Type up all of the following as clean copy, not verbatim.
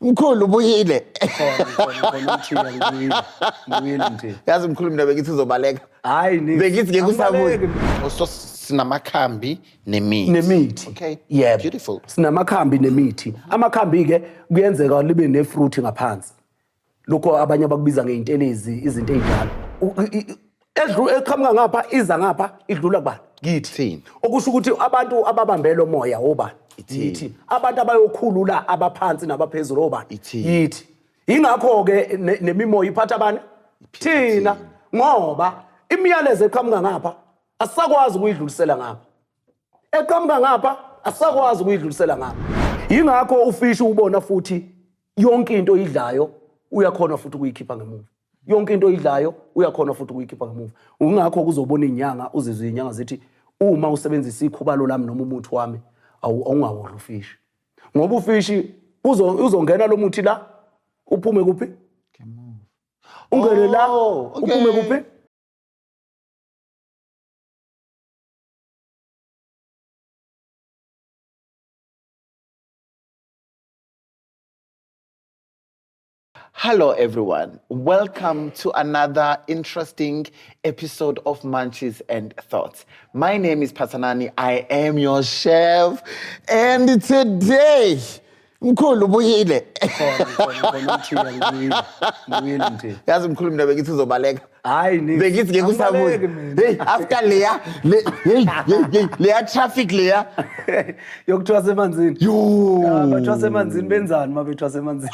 Mkhulu ubuyile. Khona ngibuyile nje. Yazi mkhulu mina bengithi uzobaleka. Hayi ni. Bengithi ngeke usabuye. So sinamakhambi nemithi. Nemithi. Okay. Yeah. Beautiful. Sinamakhambi nemithi. Amakhambi ke kuyenzeka libe nefruit ngaphansi. Lokho abanye bakubiza ngeintelezi, izinto ezidala. Eqhamuka ngapha iza ngapha idlula kubani? Kithi. Okusho ukuthi abantu ababambela moya obani? Yithi. Abantu abayokhulula abaphansi nabaphezulu obani? Yithi. Ingakho ke nemimoya iphatha abani? Thina. Ngoba imiyalezo eqhamuka ngapha asakwazi ukuyidlulisela ngapha. Eqhamuka ngapha asakwazi ukuyidlulisela ngapha. Ingakho ufish ubona futhi yonke into idlayo uyakhona futhi ukuyikhipha ngemuva. Yonke into idlayo uyakhona futhi ukuyikhipha ngemuva. Ungakho kuzobona inyanga uzizwe inyanga zithi uma usebenzisa ikhubalo lami noma umuthi wami awungawudla ufish. Ngoba ufish uzongena lo muthi la uphume kuphi? Ngemuva. Ungene la uphume kuphi? Hello everyone, welcome to another interesting episode of Munchies and Thoughts. My name is Pasanani, I am your chef, and today, Mkhulu ubuyile. Khona ngibuyile nje. Yazi mkhulu mina bengithi uzobaleka. Hayi ni. Bengithi ngeke usabuye. Hey, after leya traffic leya Yokuthwasa emanzini. yo. Bathwasa emanzini benzani mabethwasa emanzini?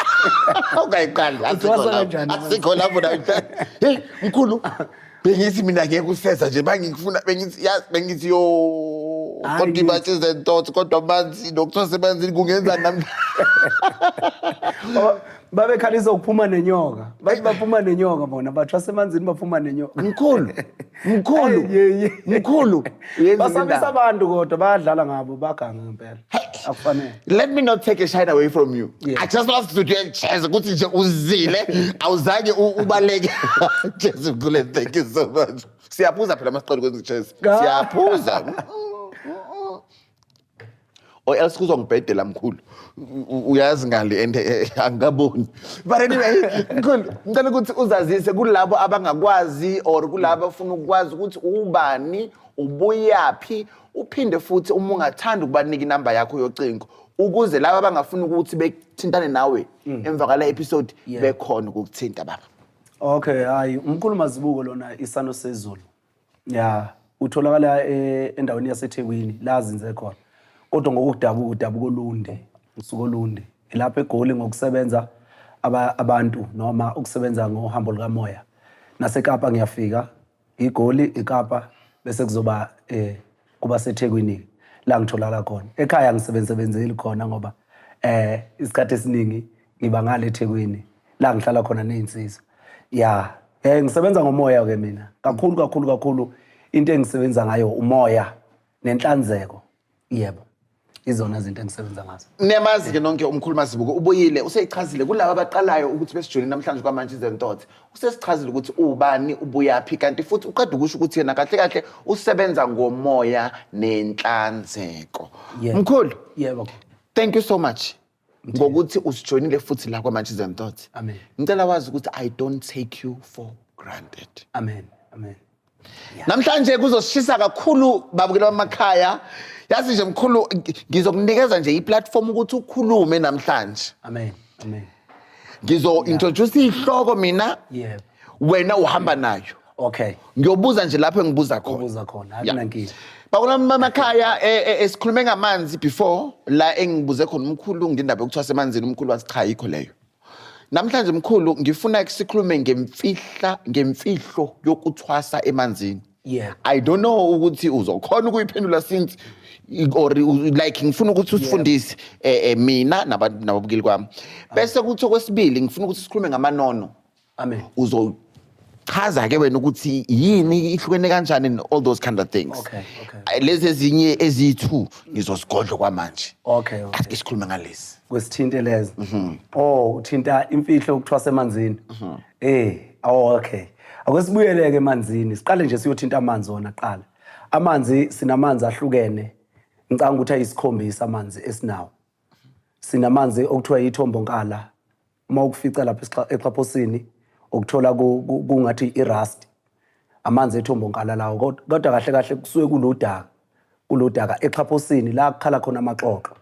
Ungayiqali asikho lapho la. Hey mkhulu bengithi mina ngeke useza nje bangifuna bengithi yo kodwa Munchies and Thoughts kodwa manzi nokuthwasa emanzini kungenzani nami? Babekhalisa ukuphuma nenyoka. Bathi baphuma nenyoka bona bathwasa emanzini baphuma nenyoka. Mkhulu. Basabisa abantu kodwa bayadlala ngabo baganga ngempela. Akufanele. Let me not take a shine away from you. Yeah. I just want to do a chance ukuthi nje uzile awuzange ubaleke. Jesus mkhulu, thank you so much. Siyaphuza phela masiqala kwenza chance. Siyaphuza. Or else kuzongibhedela mkhulu. Uyazi ngale and angikaboni. But anyway, mkhulu, ngicela ukuthi uzazise kulabo abangakwazi or kulabo afuna ukwazi ukuthi ubani, ubuyaphi, uphinde futhi uma ungathanda ukubanika inamba yakho yocingo ukuze laba abangafuna ukuthi bethintane nawe emva kwala episode bekhona ukukuthinta baba. Okay, hayi umkhulu Mazibuko lona isano sezulu. Yeah, utholakala endaweni yaseThekwini la azinze khona. Kodwa ngokudabuka olundi, usuku olundi. Lapha eGoli ngokusebenza abantu noma ukusebenza ngohambo likamoya. NaseKapa ngiyafika, iGoli, iKapa bese kuzoba kuba seThekwini la ngitholakala khona. Ekhaya ngisebenzeli khona ngoba isikhathi esiningi ngiba ngale eThekwini la ngihlala khona nezinsizwa. Yeah, ngisebenza ngomoya ke mina. Kakhulu into engisebenza ngayo umoya nenhlanzeko. Yebo. Izona izinto engisebenza ngazo. Niyamazi ke nonke umkhulu Mazibuko ubuyile useyichazile kulabo abaqalayo ukuthi besijoyine namhlanje kwa Munchies and Thoughts. Usesichazile ukuthi ubani ubuyaphi kanti futhi uqeda ukusho ukuthi yena kahle usebenza ngomoya nenhlanzeko. Mkhulu. Yebo. Thank you so much. Ngokuthi usijoyinile futhi la kwa Munchies and Thoughts. Amen. Ngicela wazi ukuthi I don't take you for granted. Amen. Namhlanje kuzosishisa kakhulu babukela emakhaya. Yazi nje mkhulu ngizokunikeza nje iplatform ukuthi ukhulume namhlanje. Amen. Introduce ihloko mina. Yebo. Wena uhamba nayo. Okay. Ngiyobuza nje lapho engibuza khona. Ubuza khona, akuna nkinga. Bakula emakhaya esikhulume ngamanzi before la engibuze khona umkhulu ngindaba yokuthwasa emanzini umkhulu wathi cha yikho leyo. Namhlanje mkhulu ngifuna sikhulume ngemfihlo yokuthwasa emanzini. Yeah. I don't know ukuthi uzokhona ukuyiphendula since or like ngifuna ukuthi usifundise mina nababukeli kwami. Bese kuthi okwesibili ngifuna ukuthi sikhulume ngamanono. Amen. Uzochaza ke wena ukuthi yini ihlukene kanjani and all those kind of things. Okay. Lezi ezinye eziyi2 ngizosigodlo kwamanje. Okay. Ake sikhulume ngalezi. Kwesithinte lezi. Uthinta imfihlo yokuthwasa emanzini. Okay. Akwesibuyeleke emanzini. Siqale nje siyothinta amanzi wona qala. Amanzi sinamanzi ahlukene. Ngicanga ukuthi ayisikhombisa amanzi esinawo. Sinamanzi okuthiwa yithombokala uma ukufica lapha eXhaphosini ukuthola kungathi irust amanzi ethombokala lawo kodwa kahle kahle kusuke kulodaka eXhaphosini la kukhala khona amaxoxo.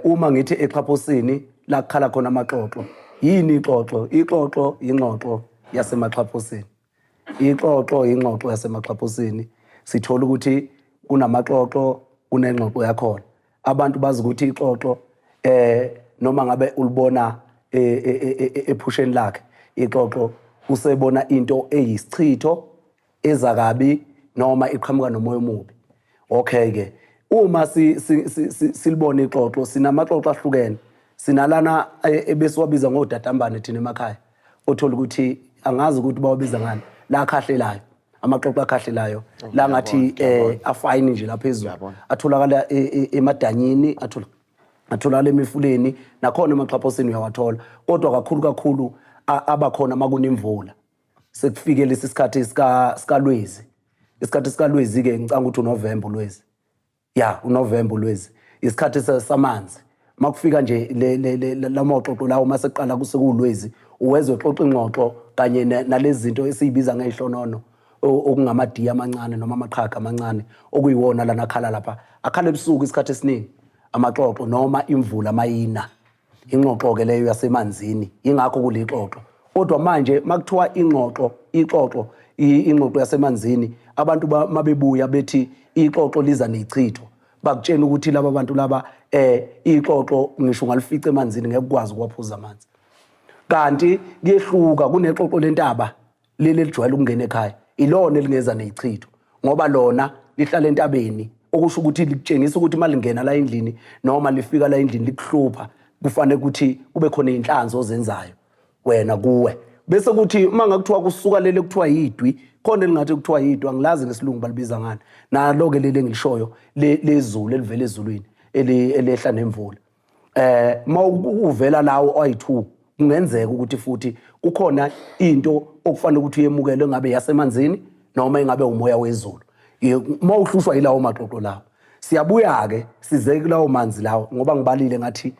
Uma ngithi eXhaphosini la kukhala khona amaxoxo yini ixoxo? Ixoxo ingxoxo yasemaXhaphosini. Ixoxo ingxoxo yasemaXhaphosini. Sithola ukuthi kunamaxoxo kunengxoxo yakhona. Abantu bazi ukuthi ixoxo noma ngabe ulibona ephusheni lakhe ixoxo usebona into eyisichitho ezakabi noma iqhamuka nomoya omubi. Okay ke uma silibona ixoxo sinamaxoxo ahlukene sinalana ebesiwabiza ngodadambane thina emakhaya othola ukuthi angazi ukuthi bawabiza ngani la akhahlelayo amaxoxo akhahlelayo la ngathi afine nje laphezulu atholakala emadanyini atholakala emifuleni nakhona emaXhaphosini uyawathola kodwa kakhulu abakhona makunemvula sekufike lesi sikhathi sikalwezi isikhathi sikalwezi ke ngicanga ukuthi uNovember Lwezi uNovember Lwezi isikhathi samanzi makufika nje lamoxoxo lawo maseqala kusekulwezi uwezwe xoxa ingxoxo kanye nalezi zinto esizibiza ngehlonono okungamadiya amancane noma amaqhaga amancane okuyiwona lana akhala lapha akhala ebusuku isikhathi esiningi amaxoxo noma imvula mayina ingxoxo ke leyo yasemanzini ingakho kulixoxo kodwa manje makuthiwa ixoxo yasemanzini abantu mabebuya bethi ixoxo liza nezichitho bakutshena ukuthi laba bantu laba ixoxo ngisho ngalifica emanzini ngeke ukwazi ukuwaphuza amanzi kanti kuyehluka kunexoxo lentaba leli lijwayele ukungena ekhaya ilona elingeza nezichitho ngoba lona lihlala entabeni okusho ukuthi likutshengisa ukuthi malingena la endlini noma lifika la endlini likuhlupha kufanele ukuthi kube khona inhlanzo ozenzayo wena kuwe bese kuthi uma ngakuthiwa kusuka lele kuthiwa yidwi khona elingathi kuthiwa yidwi angilazi ngesilungu balibiza ngani nalo ke lele engilishoyo lezulu elivela ezulwini elehla nemvula mawuvela lawo ayi2 kungenzeka ukuthi futhi kukhona into okufanele ukuthi uyemukele ngabe yasemanzini noma ingabe umoya wezulu mawuhlushwa yilawo maxoxo lawo siyabuya ke sizeke lawo manzi lawo ngoba ngibalile ngathi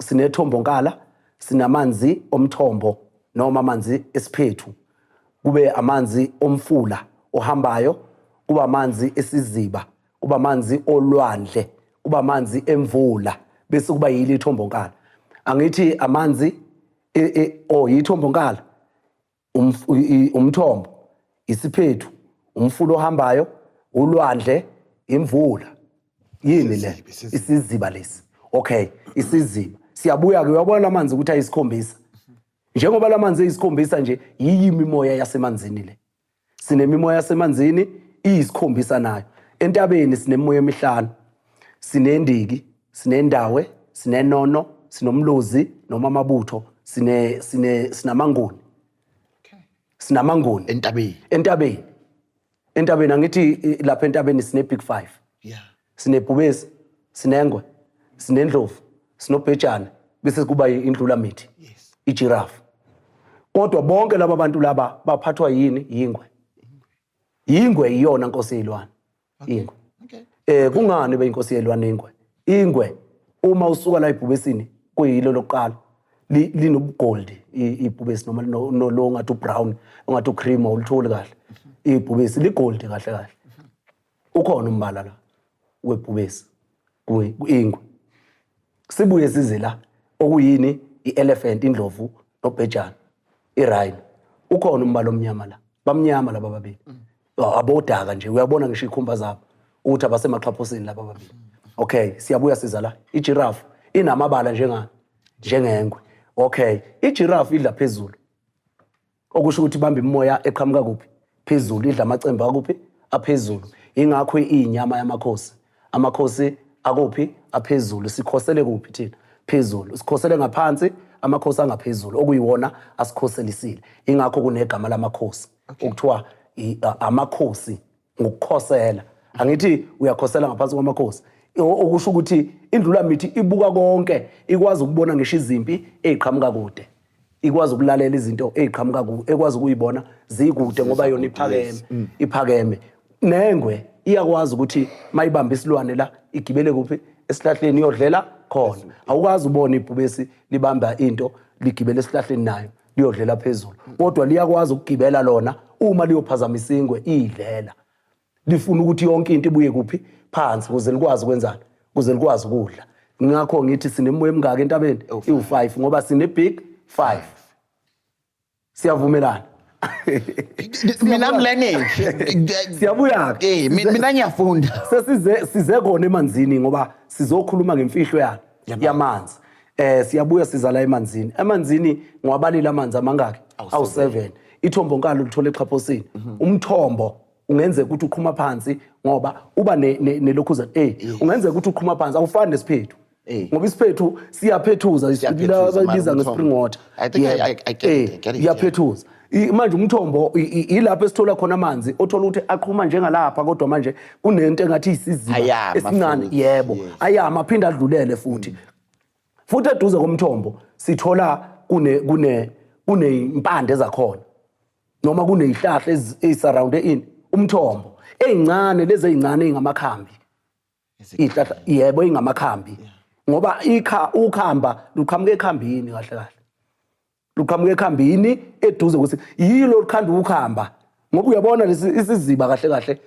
sinethombokala sinamanzi omthombo noma amanzi esiphethu kube amanzi omfula ohambayo kuba amanzi esiziba kuba amanzi olwandle kuba amanzi emvula bese kuba yile ithombokala angithi amanzi yithombokala umthombo isiphethu umfula ohambayo ulwandle imvula yini le isiziba lesi okay isiziba siyabuya ke uyabona amanzi ukuthi ayisikhombisa njengoba lamanzi eyisikhombisa nje yiyimi imoya yasemanzini le sinemimoya yasemanzini iyisikhombisa nayo entabeni sinemoya emihlanu sinendiki sinendawe sinenono sinomlozi noma amabutho sinamanguni sinamanguni entabeni angithi lapha entabeni sine big 5 sinebhubesi sinengwe sinendlovu sinobhejane bese kuba indlula mithi ijirafu kodwa bonke laba bantu laba baphathwa yini ingwe iyona nkosi yezilwane ingwe kungani beyinkosi yezilwane ingwe uma usuka la ibhubesini kuyilo lokuqala linobugold ibhubesi noma lo ngathi ubrown ongathi ucream awulitholi kahle ibhubesi ligold kahle ukhona umbala la webhubesi ingwe sibuye size la okuyini ielephant indlovu nobhejane irhino ukhona umbala omnyama la bamnyama laba babili abodaka nje uyabona ngisho ikhumba zabo ukuthi abasemaXhaphosini laba babili okay siyabuya siza la ijirafu inamabala njengengwe okay ijirafu idla phezulu okusho ukuthi bamba imoya eqhamuka kuphi phezulu idla amacembe akuphi aphezulu ingakho inyama amakhosi akuphi aphezulu sikhosele kuphi thina phezulu sikhosele ngaphansi amakhosi angaphezulu okuyiwona asikhoselisile ingakho kunegama lamakhosi ukuthiwa amakhosi ngokukhosela angithi uyakhosela ngaphansi kwamakhosi okusho ukuthi indlula mithi ibuka konke ikwazi ukubona ngisho izimpi eziqhamuka kude ikwazi ukulalela izinto eziqhamuka kude ekwazi ukuyibona zikude ngoba yona iphakeme nengwe iyakwazi ukuthi mayibamba isilwane la igibele kuphi esihlahleni iyodlela khona awukazi ubona ibhubesi libamba into ligibele esihlahleni nayo liyodlela phezulu kodwa liyakwazi ukugibela lona uma liyophazamisa ingwe idlela lifuna ukuthi yonke into ibuye kuphi phansi ukuze likwazi ukwenzana ukuze likwazi ukudla ngakho ngithi sinemoya emingaka entabeni iwu5 ngoba sine big 5 siyavumelana mina ngilenge siyabuya mina ngiyafunda size kona emanzini ngoba sizokhuluma ngemfihlo yamanzi siyabuya siza la emanzini ngiwabalile amanzi amangaki awu7 ithombo nkalo lithola eXhaphosini umthombo ungenzeka ukuthi uqhuma phansi ngoba uba nelokhuza ungenzeka ukuthi uqhuma phansi awufani nesiphethu ngoba isiphethu siyaphethuza bayibiza nge-spring water I think I get it iyaphethuza manje umthombo ilapho esithola khona amanzi othola ukuthi aqhuma njengalapha kodwa manje kunento engathi isiziba esincane yebo ayama aphinda adlulele futhi eduze komthombo sithola impande zakhona noma kunezihlahla ezisurround umthombo ezincane lezi ezincane engamakhambi izihlahla yebo engamakhambi ngoba ukhamba luqhamuke ekhambini kahle kahle luqhamuke ekhambini eduze ukuthi yilo likhanda ukuhamba ngoba uyabona lesi isiziba kahle kahle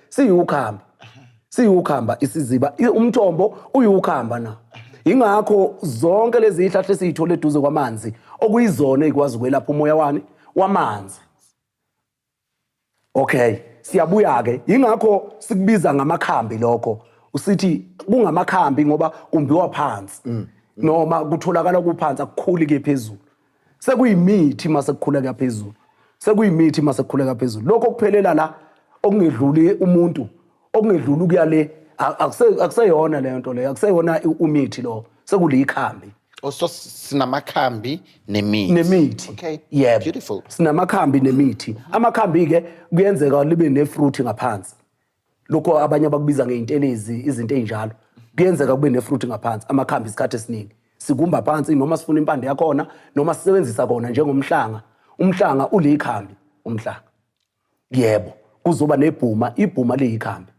siyukhamba isiziba umthombo uyukhamba na ingakho zonke lezi zihlahla esizithola eduze kwamanzi okuyizona ezikwazi ukwelapha umoya wamanzi okay siyabuya ke ingakho sikubiza ngamakhambi lokho usithi kungamakhambi ngoba kumbiwa phansi noma kutholakala kuphansi akukhuli ke phezulu sekuyimithi mase kukhuleka phezulu lokho kuphelela la okungedluli umuntu okungedluli kuyale akuseyona le nto le akuseyona umithi lo sekulikhambi so sinamakhambi nemithi okay yeah beautiful sinamakhambi nemithi amakhambi ke kuyenzeka libe nefruit ngaphansi lokho abanye abakubiza ngeintelezi izinto ezinjalo kuyenzeka kube nefruit ngaphansi amakhambi isikhathi esiningi sikumba phansi noma sifuna impande yakhona noma sisebenzisa kona njengomhlanga umhlanga ulikhambi umhlanga yebo kuzoba nebhuma ibhuma liyikhambi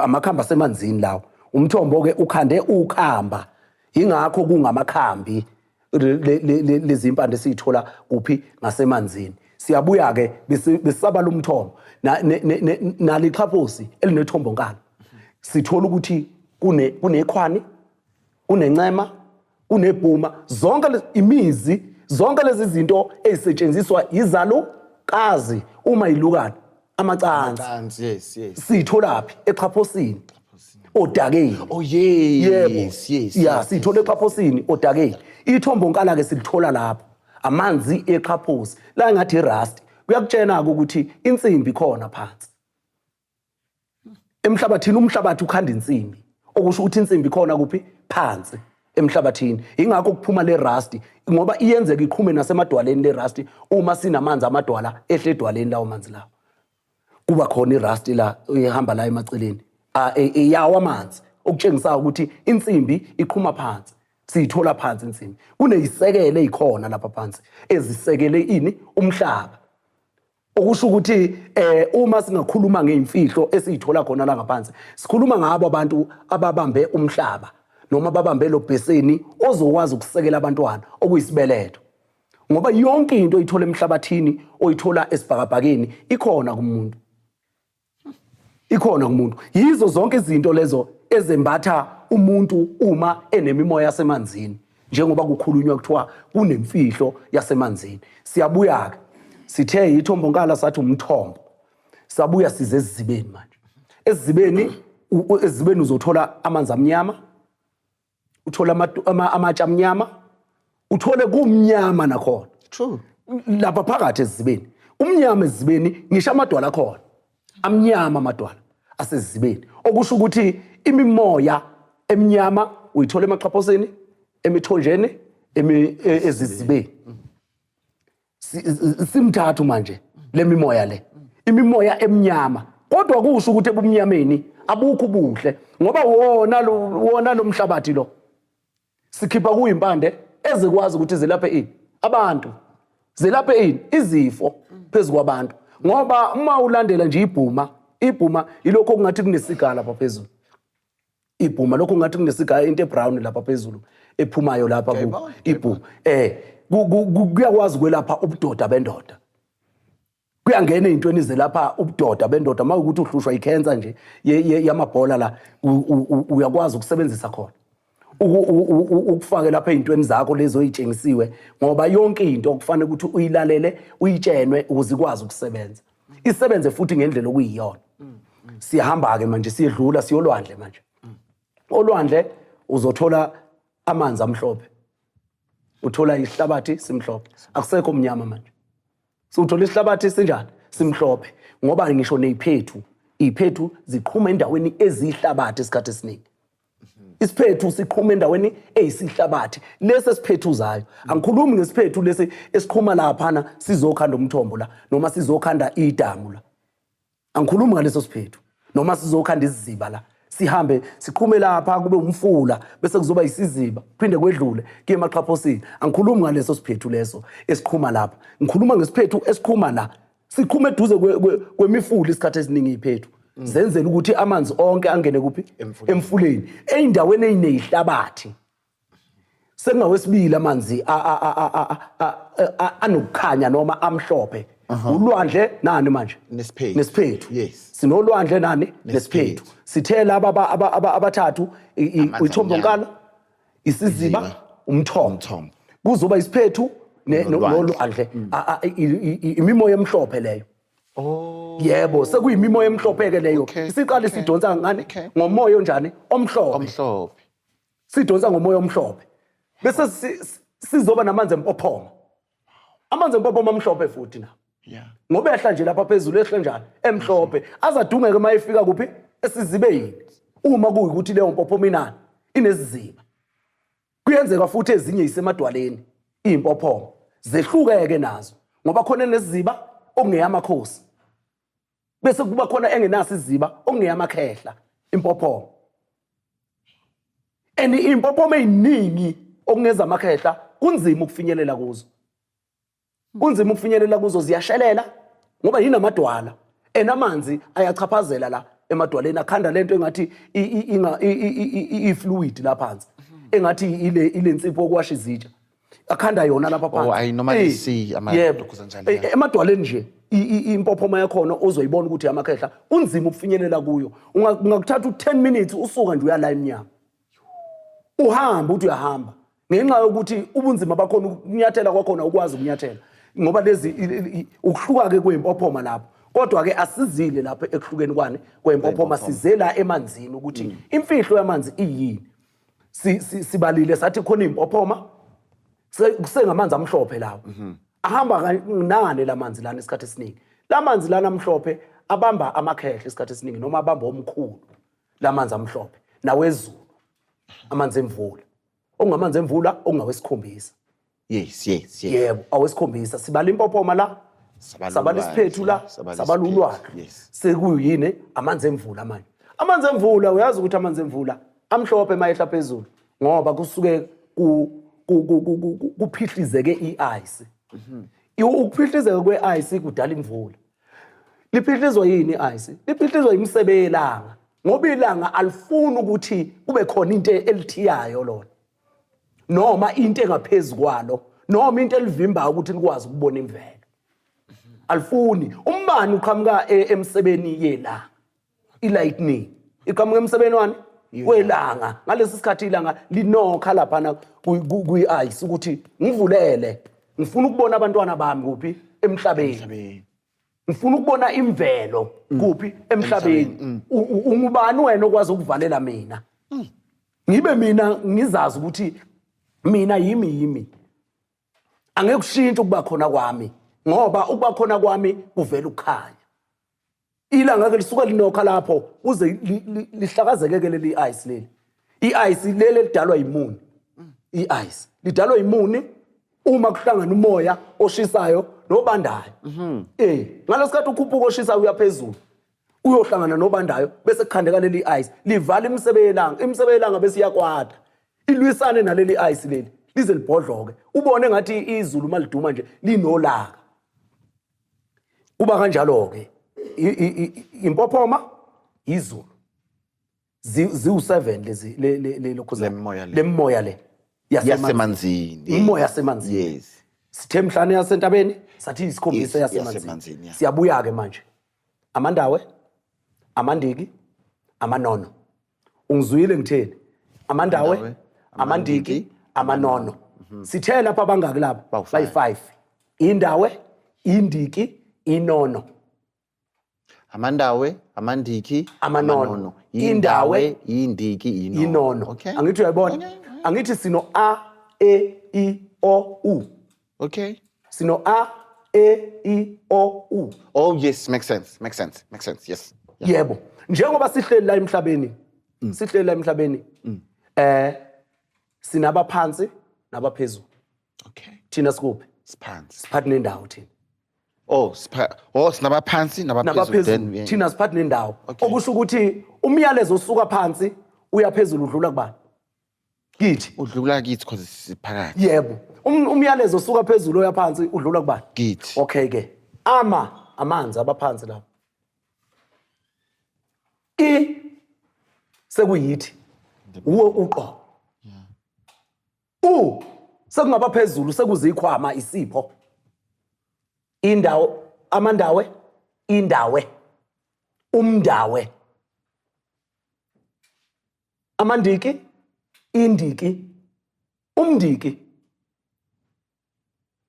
amakhambi asemanzini lawo umthombo ke ukhande ukhamba ingakho kungamakhambi lezi impande sithola kuphi ngasemanzini siyabuya ke besaba lumthombo nalixhaphosi elinethombo nkalo sithola ukuthi kunekhwani kunencema kunebhuma zonke lezi zinto ezisetshenziswa izalukazi uma ilukana amacansi yes sitholaphi eXhaphosini odakeni yes ya sithola eXhaphosini odakeni ithombo nkala ke silithola lapho amanzi eXhaphosi la ngathi irust kuyakutshena ukuthi insimbi khona phansi emhlabathini umhlabathi ukhanda insimbi okusho ukuthi insimbi khona kuphi phansi emhlabathini ingakho kuphuma le rust ngoba iyenzeka iqhume nasemadwaleni le rust uma sinamanzi amadwala ehle edwaleni lawo manzi lawo kuba khona irust la ihamba la emaceleni yawo amanzi okutshengisa ukuthi insimbi iqhuma phansi siyithola phansi insimbi kuneyisekele ezikhona lapha phansi ezisekele umhlaba okusho ukuthi uma singakhuluma ngeimfihlo esizithola khona la ngaphansi sikhuluma ngabo abantu ababambe umhlaba noma babambe lo bheseni ozokwazi ukusekela abantwana okuyisibeletho ngoba yonke into oyithola emhlabathini oyithola esibhakabhakeni ikhona kumuntu yizo zonke izinto lezo ezembatha umuntu uma enemimoya yasemanzini njengoba kukhulunywa kuthiwa kunemfihlo yasemanzini siyabuya ke sithe ithombo nkala sathi umthombo sabuya size ezibeni manje ezibeni uzothola amanzi amnyama uthola amatsha amnyama uthole kumnyama nakhona true lapha phakathi ezibeni umnyama ezibeni ngisho amadwala akhona amnyama amadwala asezibeni okusho ukuthi imimoya emnyama uyithola emaXhaphosini emithonjeni ezizibeni simthathu manje lemimoya le imimoya emnyama kodwa kusho ukuthi ebumnyameni abukho ubuhle ngoba wona lo mhlabathi lo sikhipha kuyimpande ezikwazi ukuthi zelaphe abantu zelaphe izifo phezulu kwabantu ngoba uma ulandela nje ibhuma ilokho kungathi kunesigala lapha phezulu ibhuma lokho ngathi kunesigaya into ebrown lapha phezulu ephumayo lapha ibhuma kuyakwazi ukwelapha ubudoda bendoda kuyangena ezintweni zelapha ubudoda bendoda mawukuthi uhlushwa icancer nje yamabhola la uyakwazi ukusebenzisa khona ukufake lapha ezintweni zakho lezo ezitshengisiwe ngoba yonke into okufanele ukuthi uyilalele uyitshenwe ukuze ikwazi ukusebenza isebenze futhi ngendlela okuyiyona siyahamba ke manje siyedlula siyolwandle manje olwandle uzothola amanzi amhlophe uthola isihlabathi simhlophe akusekho omnyama manje so uthola isihlabathi sinjani simhlophe ngoba ngisho iziphethu ziqhuma endaweni ezihlabathi esikhathi esiningi isiphethu siqhuma endaweni eyisihlabathi lesi siphethuzayo angikhulumi ngesiphethu lesi esiqhuma laphana sizokhanda umthombo la noma sizokhanda idamu la angikhulumi ngaleso siphethu noma sizokhanda iziziba la sihambe siqhume lapha kube umfula bese kuzoba isiziba phinde kwedlule ke emaqhaphosini angikhulumi ngaleso siphethu leso esiqhuma lapha ngikhuluma ngesiphethu esiqhuma la siqhuma eduze kwemifula isikhathi esiningi iziphethu zenzela ukuthi amanzi onke angene kuphi emfuleni eindaweni ezinezihlabathi sekungawesibili amanzi anokukhanya noma amhlophe ulwandle nani manje nesiphethu yes sinolwandle nani nesiphethu sithela abathathu ithombonkala isiziba umthombo kuzoba isiphethu nolwandle imimoya emhlophe leyo yebo sekuyimimoya emhlophe ke leyo isiqale sidonsa ngani ngomoya onjani omhlophe sidonsa ngomoya omhlophe bese sizoba namanzi empophoma amanzi empophoma amhlophe futhi na ngoba ehla nje lapha phezulu ehla njani emhlophe azadungeke mayifika kuphi esizibeni uma kuyikuthi leyo mpophoma inani ineziziba kuyenzeka futhi ezinye isemadwaleni impophoma zehlukeke nazo ngoba khona neziziba okungeyamakhosi bese kuba khona engenaso iziba okungeyamakhehla impophoma impophoma eziningi okungeza amakhehla kunzima ukufinyelela kuzo ziyashelela ngoba yinamadwala enamanzi ayachaphazela la emadwaleni akhanda lento engathi ifluid la phansi engathi ile nsipho okwasha izitsha akhanda yona lapha phansi emadwaleni nje impophoma yakhona ozoyibona ukuthi amakhehla unzima ukufinyelela kuyo ungakuthatha u10 minutes usuka nje uyala eminyama uhamba uthi uyahamba ngenxa yokuthi ubunzima bakhona ukunyathela kwakhona ukwazi ukunyathela ngoba lezi ukuhluka ke kwempophoma lapho kodwa ke asizile lapho ekuhlukeni kwani kwempophoma sizela emanzini ukuthi imfihlo yamanzi iyini sibalile sathi khona impophoma kusengamanzi amhlophe lawo ahamba kanane lamanzi lana isikhathi esiningi lamanzi lana amhlophe abamba amakhehla isikhathi esiningi noma abamba omkhulu lamanzi amhlophe nawezulu amanzi emvula ongamanzi emvula ongawesikhombisa yes yebo awesikhombisa sibala impophoma la sabala isiphethu la sabala ulwandle sekuyini amanzi emvula manje amanzi emvula uyazi ukuthi amanzi emvula amhlophe mayehla phezulu ngoba kusuke kuphihlizeke iice ukuphihlizeka kwe-ice kudala imvula liphihlizwa yini ice liphihlizwa imisebe yelanga ngoba ilanga alifuni ukuthi kube khona into elithiyayo lona noma into engaphezulu kwalo noma into elivimbayo ukuthi likwazi ukubona imvelo alifuni umbani uqhamuka emsebeni yelanga ilightning iqhamuka emsebeni wani welanga ngalesi sikhathi ilanga linokha lapha kuyi-ice ukuthi ngivulele ngifuna ukubona abantwana bami kuphi emhlabeni ngifuna ukubona imvelo kuphi emhlabeni ungubani wena okwazi ukuvalela mina ngibe mina ngizazi ukuthi mina yimi angeke kushintshe ukuba khona kwami ngoba ukuba khona kwami kuvela ukukhanya ilanga ke lisuka linokha lapho uze lihlakazekeke leli ice leli iice leli lidalwa imuni iice lidalwa imuni uma kuhlangana umoya oshisayo nobandayo ngalesikhathi ukhuphuka oshisayo uyaphezulu uyohlangana nobandayo bese kukhandeka leli ice livala imisebe yelanga bese iyakwada ilwisane naleli ice leli lize libhodloke ubone ngathi izulu maliduma nje linolaka kuba kanjalo ke impophoma izulu ziwu7 lezi lemoya le yasemanzini. Imoya yasemanzini. Yes. Sithe mhlane yasentabeni sathi isikhombisa Yes, yasemanzini. yasemanzini, yeah. Siyabuya ke manje. Amandawe, amandiki, amanono. Ungizwile ngitheni? Amandawe, amandiki, amanono. Sithe lapha bangaki lapha? Bayi5. Indawe, indiki, inono. Amandawe, amandiki, Amanono. Indawe, indiki, Inono. Okay. Angithi uyayibona? Angithi sino A, E, I, O, U. Okay. Sino A, E, I, O, U. Oh yes, makes sense. Yes. Yebo. Njengoba sihleli la emhlabeni. Sihleli la emhlabeni. Sinabaphansi nabaphezulu. Okay. Thina sikuphi? Spans. Siphathi nendawo thina. Sinabaphansi nabaphezulu. Nabaphezulu. Thina siphathi nendawo. Okusho ukuthi umyalezo osuka phansi uya phezulu udlula kubani? Kithi. Udlula kithi because siphakathi. Yebo. Umyalezo osuka phezulu uya phansi udlula kubani? Kithi. Okay ke. Amanzi abaphansi lapha. Sekuyithi. Uwe uqobo. Sekungaba phezulu sekuzikhwama isipho. Indawo, amandawe, indawe. Umndawe. Amandiki, indiki. Umndiki.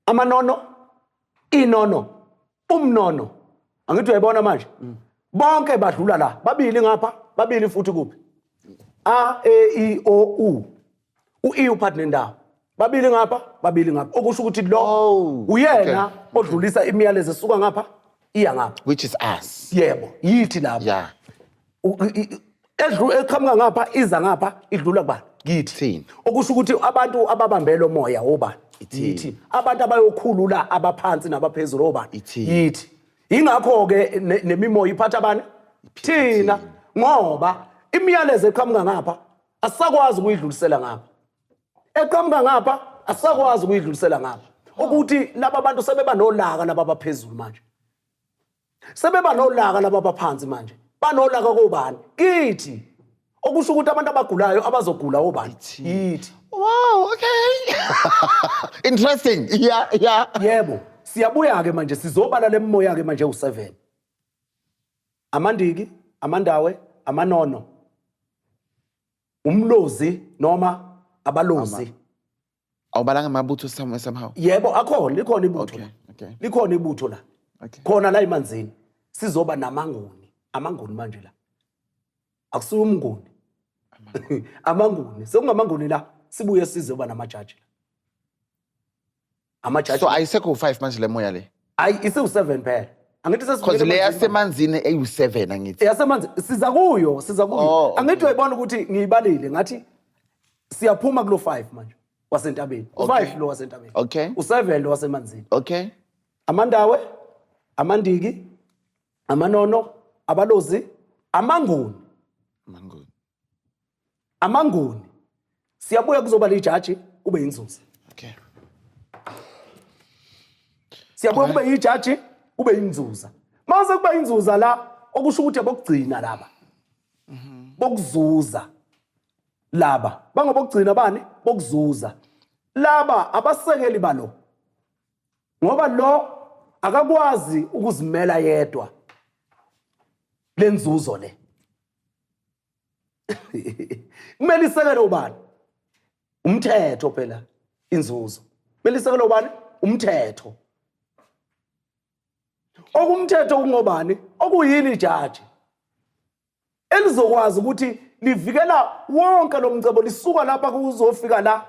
Amanono, inono. Umnono. Angithi uyayibona manje? Bonke badlula la. Babili ngapha, babili futhi kuphi? A, E, I, O, U. U-E uphathi nendawo. Babili ngapha, babili ngapha. Okusho ukuthi lo uyena odlulisa imiyalezo esuka ngapha, iya ngapha. Which is us. Yebo, yithi lapha. Yeah. Eqhamuka ngapha, iza ngapha, idlula kubani? Kithi. Okusho ukuthi abantu ababambela moya obani? Yithi. Abantu abayokhulula abaphansi nabaphezulu obani? Yithi. Ingakho ke nemimoya iphatha abani? Thina. Ngoba imiyalezo eqhamuka ngapha asakwazi ukuyidlulisela ngapha. Eqhamuka ngapha asakwazi ukuyidlulisela ngapha. Ukuthi laba abantu sebeba nolaka laba baphezulu manje. Sebeba nolaka laba baphansi manje. Banolaka kobani? Kithi. Okusho ukuthi abantu abagulayo abazogula obani? Yithi. Wow, okay. Interesting. Yeah. Yebo. Siyabuya ke manje sizobala lemoya ke manje u7. Amandiki, amandawe, amanono. Umlozi noma abalozi. Awubalanga amabutho somehow. Yebo, likhona ibutho la. Okay. Likhona ibutho la. Okay. Khona la emanzini. Sizoba namanguni. Amanguni manje la. Akusuye umnguni. Amanguni. Sekungamanguni la sibuye sizoba namajaji la. Amajaji. So ayisekho 5 manje lemoya le. Isiwu7 phela. Angithi Because le yasemanzini eyu7 angithi. Yasemanzini siza kuyo. Angithi uyayibona ukuthi ngiyibalile ngathi siyaphuma kulo 5 manje wasentabeni. U5 lo wasentabeni. Okay. U7 lo wasemanzini. Okay. Amandawe, amandiki, amanono, abalozi, amanguni. Amanguni. Siyabuya kuzoba lijaji kube inzuzo. Okay. Siyabuya kube ijaji kube inzuza. Mase kuba inzuza la okusho ukuthi abokugcina laba. Bokuzuza. Laba bangabokugcina bani? Bokuzuza. Laba abasekeli balo. Ngoba lo akakwazi ukuzimela yedwa. Lenzuzo le. Kumele isekele ubani? Umthetho phela inzuzo. Kumele isekele ubani? Umthetho. Okumthetho kungobani? Okuyini ijaji? Elizokwazi ukuthi livikela wonke lo mcebo lisuka lapha kuzofika la.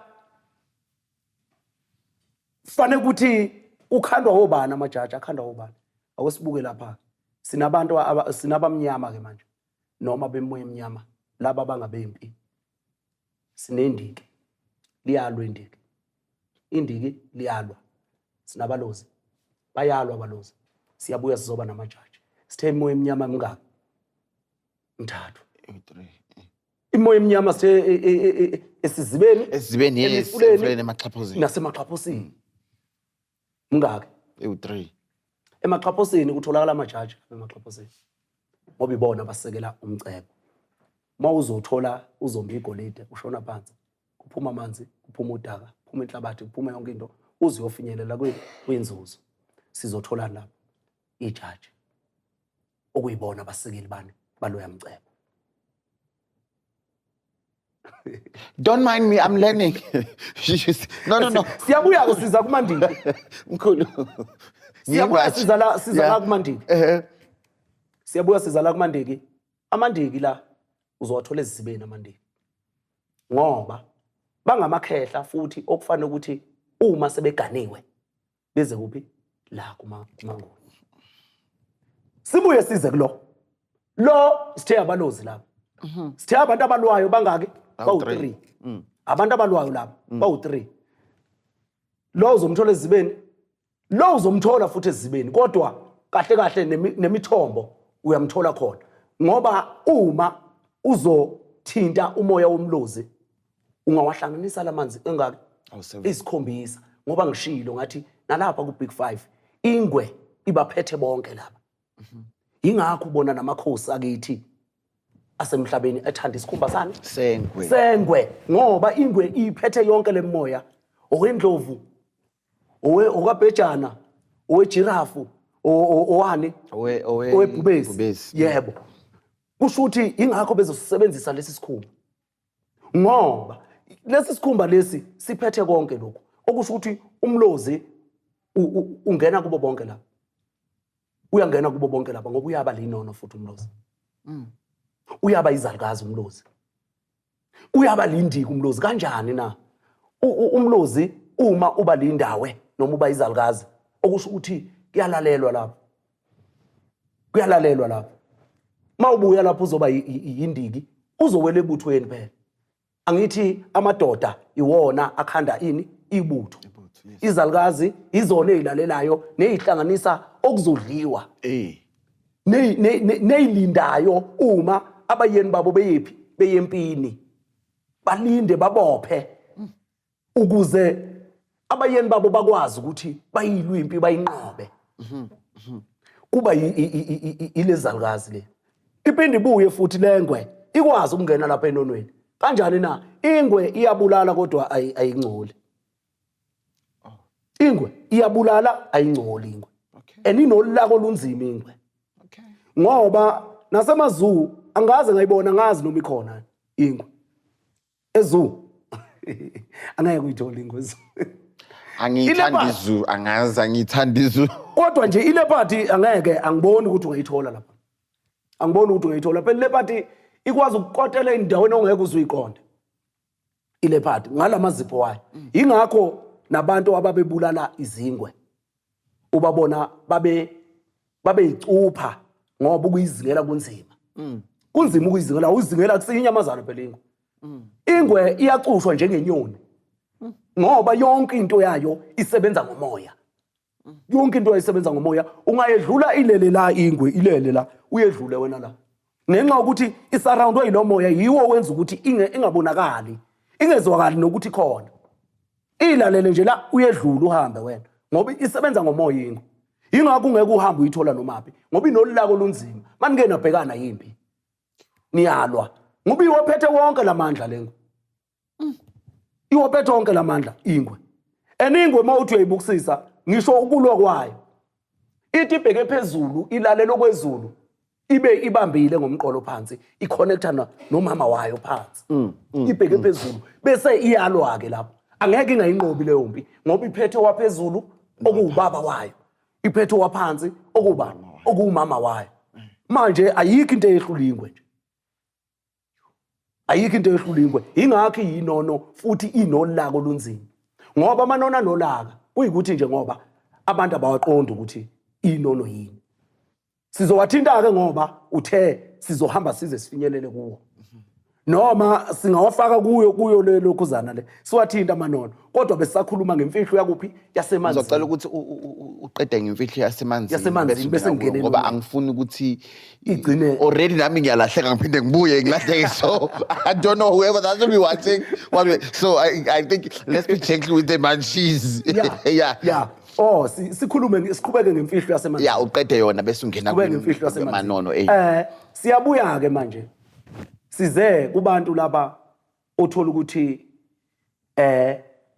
Fane ukuthi ukhandwa obani amajaji akhandwa obani. Awusibuke lapha. Sinabantu sinabamnyama ke manje. Noma bemoya emnyama laba bangabempi. Sinendiki. Liyalwa indiki. Indiki liyalwa. Sinabalozi. Bayalwa abalozi. Siyabuya sizoba namajaji. Sithe imoya emnyama mngaki? 3. Imoya emnyama sithe esizibeni esifuleni emaxhaphozini. Nasemaxhaphosini. Mngaki? 3. Emaxhaphosini kutholakala amajaji emaxhaphosini. Ngoba ibona basekela umcebo. mawuzothola uzomba igolide ushona phansi kuphuma amanzi kuphuma udaka kuphuma inhlabathi kuphuma yonke into uze uyofinyelela kwinzuzo sizothola lapha ijaji okuyibona abasekeli bani baloya mcebo. Don't mind me, I'm learning. No. Siyabuya ke siza kuMandiki. Mkhulu. Siyabuya siza la kuMandiki. Siyabuya siza la kuMandiki. AmaNdiki la uzowathola ezibeni AmaNdiki. Ngoba bangamakhehla futhi okufanele ukuthi uma sebeganiwe beze kuphi la kuManguni. Sibuye size kulo. Lo sithe abalozi lapha. Sithe abantu abalwayo bangaki? Bawu3. Abantu abalwayo lapha bawu3. Lo uzomthola ezibeni. Lo uzomthola futhi ezibeni kodwa kahle nemithombo uyamthola khona. Ngoba uma uzothinta umoya womlozi ungawahlanganisa lamanzi engaki? Isikhombisa. Ngoba ngishilo ngathi nalapha ku Big 5 ingwe ibaphethe bonke lapha. Ingakho ubona namakhosi akithi asemhlabeni ethanda isikhumba sani? Sengwe. Ngoba ingwe iphethe yonke lemoya. Owendlovu, okabhejana, owejirafu, owani? Owebhubesi. Yebo. Kusho ukuthi ingakho bezosebenzisa lesi sikhumba. Ngoba lesi sikhumba lesi siphethe konke lokho. Okusho ukuthi umlozi ungena kubo bonke lapha. Uyangena kubo bonke lapha ngoba uyaba linono futhi umlozi. Uyaba izalukazi umlozi. Uyaba lindiki umlozi kanjani na? Umlozi uma uba lindawe noma uba izalukazi okusho ukuthi kuyalalelwa lapha. Kuyalalelwa lapha. Mawubuya lapho uzoba yindiki uzowela ebuthweni phela. Angithi amadoda iwona akhanda ini ibutho. Izalukazi izona ezilalelayo nezihlanganisa okuzodliwa. Neyilindayo uma abayeni babo beyephi beyempini balinde babophe ukuze abayeni babo bakwazi ukuthi bayilwimpi bayinqobe. Kuba ilezalukazi le iphinde ibuye futhi lengwe ikwazi ukungena lapha enonweni. Kanjani na? Ingwe iyabulala kodwa ayingcoli. Ingwe iyabulala ayingcoli ingwe. Eninolako lunzima ingwe. Ngoba nasemazuu angaze ngayibona ngazi noma ikhona ingwe. Ezoo angeke uyithola ingwe ezoo. Angiyithanda izoo, angazi angiyithanda izoo. Kodwa nje ilephati angeke angiboni ukuthi ungayithola lapha. Angiboni ukuthi ungayithola. Phela ilephati ikwazi ukukotela endaweni ongeke uzuyiqonde. Ilephati ngalamazipho wayo. Ingakho nabantu ababebulala izingwe ubabona babeyicupha ngoba ukuyizingela kunzima. Kunzima ukuyizingela, uzingela kusinyamazana phela ingwe. Ingwe iyacushwa njengenyoni. Ngoba yonke into yayo isebenza ngomoya. Yonke into isebenza ngomoya. Ungayedlula ilele la ingwe, ilele la uyedlule wena la. Ngenxa ukuthi isarroundwe yilo moya yiwo wenza ukuthi ingabonakali. Ingezwakali nokuthi khona. Ilalele nje la uyedlula uhambe wena. Ngoba isebenza ngomoya ingwe. Ingakho ungeke uhambe uyithola nomaphi ngoba inolulako lunzima. Maningena bhekana yimpi. Niyalwa. Ngoba iwophethe wonke lamandla lengwe. Iwophethe wonke lamandla ingwe. Eningwe mawuthi uyayibukisisa ngisho ukulwa kwayo. Ithi ibheke phezulu ilalela okwezulu. Ibe ibambile ngomqolo phansi iconnectana nomama wayo phansi. Ibheke phezulu bese iyalwa ke lapho. Angeke ingayinqobi leyo mpi ngoba iphethe waphezulu okubaba wayo. Iphethe waphansi okumama wayo. Manje ayikho into eyehlula ingwe nje. Ayikho into eyehlula ingwe. Ingakho yinono futhi inolaka lunzima. Ngoba amanona nolaka kuyikuthi nje ngoba abantu abawaqonda ukuthi inono yini. Sizowathinta ke ngoba uthe sizohamba size sifinyelele kuwo. Noma singawafaka kuyo lelokhuzana le. Siwathinta amanono. Kodwa besisakhuluma ngemfihlo yakuphi yasemanzini. Ngizocela ukuthi uqede ngemfihlo yasemanzini. Yasemanzini bese ngene ngoba angifuni ukuthi igcine already nami ngiyalahleka ngiphinde ngibuye ngilahleke so I don't know whoever that's will be watching. So I think let's be gentle with them and she's yeah. Oh siqhubeke ngemfihlo yasemanzini. Yeah, uqede yona bese ungena ngemfihlo yasemanzini. Manono siyabuya ke manje. size kubantu laba othola ukuthi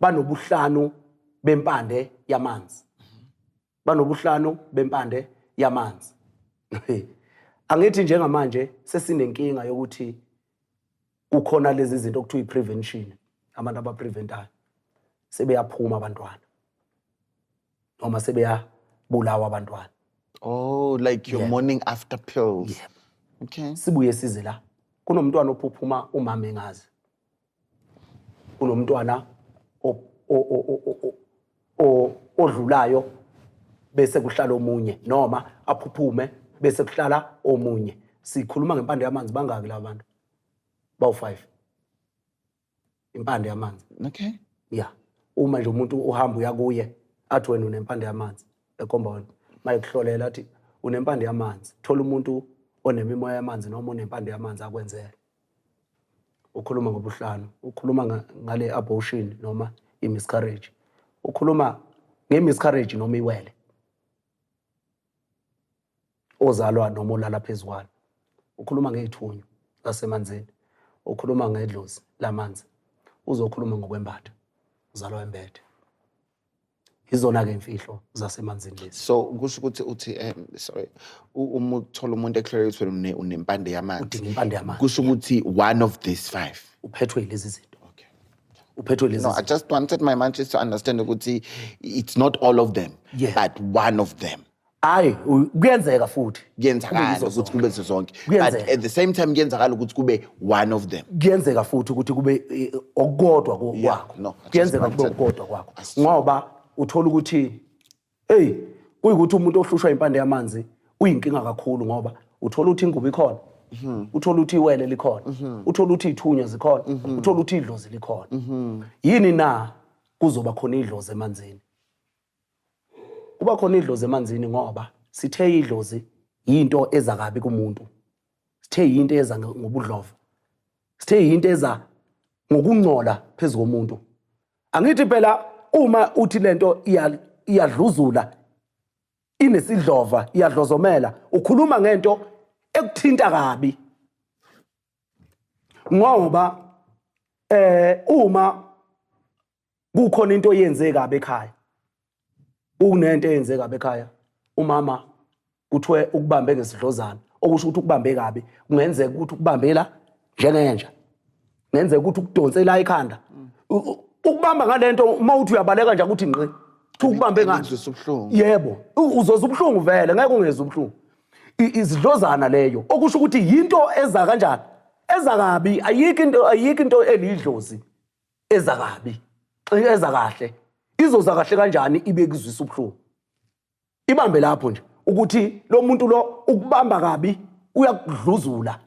banobuhlanu bempande yamanzi. Banobuhlanu bempande yamanzi. Angithi njengamanje sesinenkinga yokuthi kukhona lezi zinto okuthiwa i-prevention, abantu abapreventayo sebeyaphuma abantwana noma sebeyabulawa abantwana. Oh, like your morning after pills. Yeah. Okay. Sibuye size la kunomntwana ophuphuma umama engazi, kunomntwana odlulayo bese kuhlala omunye noma aphuphume bese kuhlala omunye. Sikhuluma ngempande yamanzi bangaki labantu? Bawu5 impande yamanzi. Okay. Yeah, uma nje umuntu uhamba uyakuye athi wena unempande yamanzi ekomba wena mayekuhlolela athi unempande yamanzi, thola umuntu onemimoya yamanzi noma onempande yamanzi akwenzele. Ukhuluma ngobuhlanu, ukhuluma ngale abortion noma i-miscarriage, ukhuluma nge-miscarriage noma iwele ozalwa noma olala phezukwana, ukhuluma ngezithunywa zasemanzini, ukhuluma ngedlozi lamanzi, uzokhuluma ngokwembatha uzalwa embethe. Izona ke imfihlo zasemanzini lezi. So kusho ukuthi uthi sorry, uma uthola umuntu eclarate unempande yamanzi, udinga impande yamanzi, kusho ukuthi one of these 5 uphethwe lezi zinto. Okay. Uphethwe lezi No, I zinto. just wanted my man just to understand ukuthi it's not all of them, Yeah. but one of them. Hayi kuyenzeka futhi. Kuyenzakala ukuthi kube zonke, but Kuyenzeka. at the same time kuyenzakala ukuthi kube one of them. Kuyenzeka futhi ukuthi kube okukodwa kwakho. No, I just Kuyenzeka kube wanted- okukodwa kwakho. Ngoba uthola ukuthi kuyikuthi umuntu ohlushwa impande yamanzi uyinkinga kakhulu ngoba uthola ukuthi ingubo ikhona. Uthola ukuthi iwele likhona. Uthola ukuthi izithunywa zikhona. Uthola ukuthi idlozi likhona. Yini na kuzoba khona idlozi emanzini? Kuba khona idlozi emanzini ngoba sithe idlozi into eza kabi kumuntu. Sithe into eza ngobudlova. Sithe into eza ngokungcola phezulu komuntu. Angithi phela uma uthi lento iyadluzula inesidlova iyadlozomela ukhuluma ngento ekuthinta kabi. Ngoba uma kukhona into yenze kabi ekhaya, kunento eyenze kabi ekhaya, umama kuthiwe ukubambe ngesidlozana, okusho ukuthi ukubambe kabi kungenzeka ukuthi ukubambe la njengenja, kungenzeka ukuthi ukudonse la ikhanda. Ukubamba ngalento uma uthi uyabaleka nje ukuthi ngqi ukubambe ngani Ubuhlungu. yebo uzoza ubuhlungu vele ngeke ungeze ubuhlungu. Izidlozana leyo okusho ukuthi yinto eza kanjani eza kabi, ayikho into elidlozi eza kabi eza kahle. Izoza kahle kanjani ibe kuzwisa ubuhlungu? Ibambe lapho nje ukuthi lo muntu lo ukubamba kabi uyakudluzula.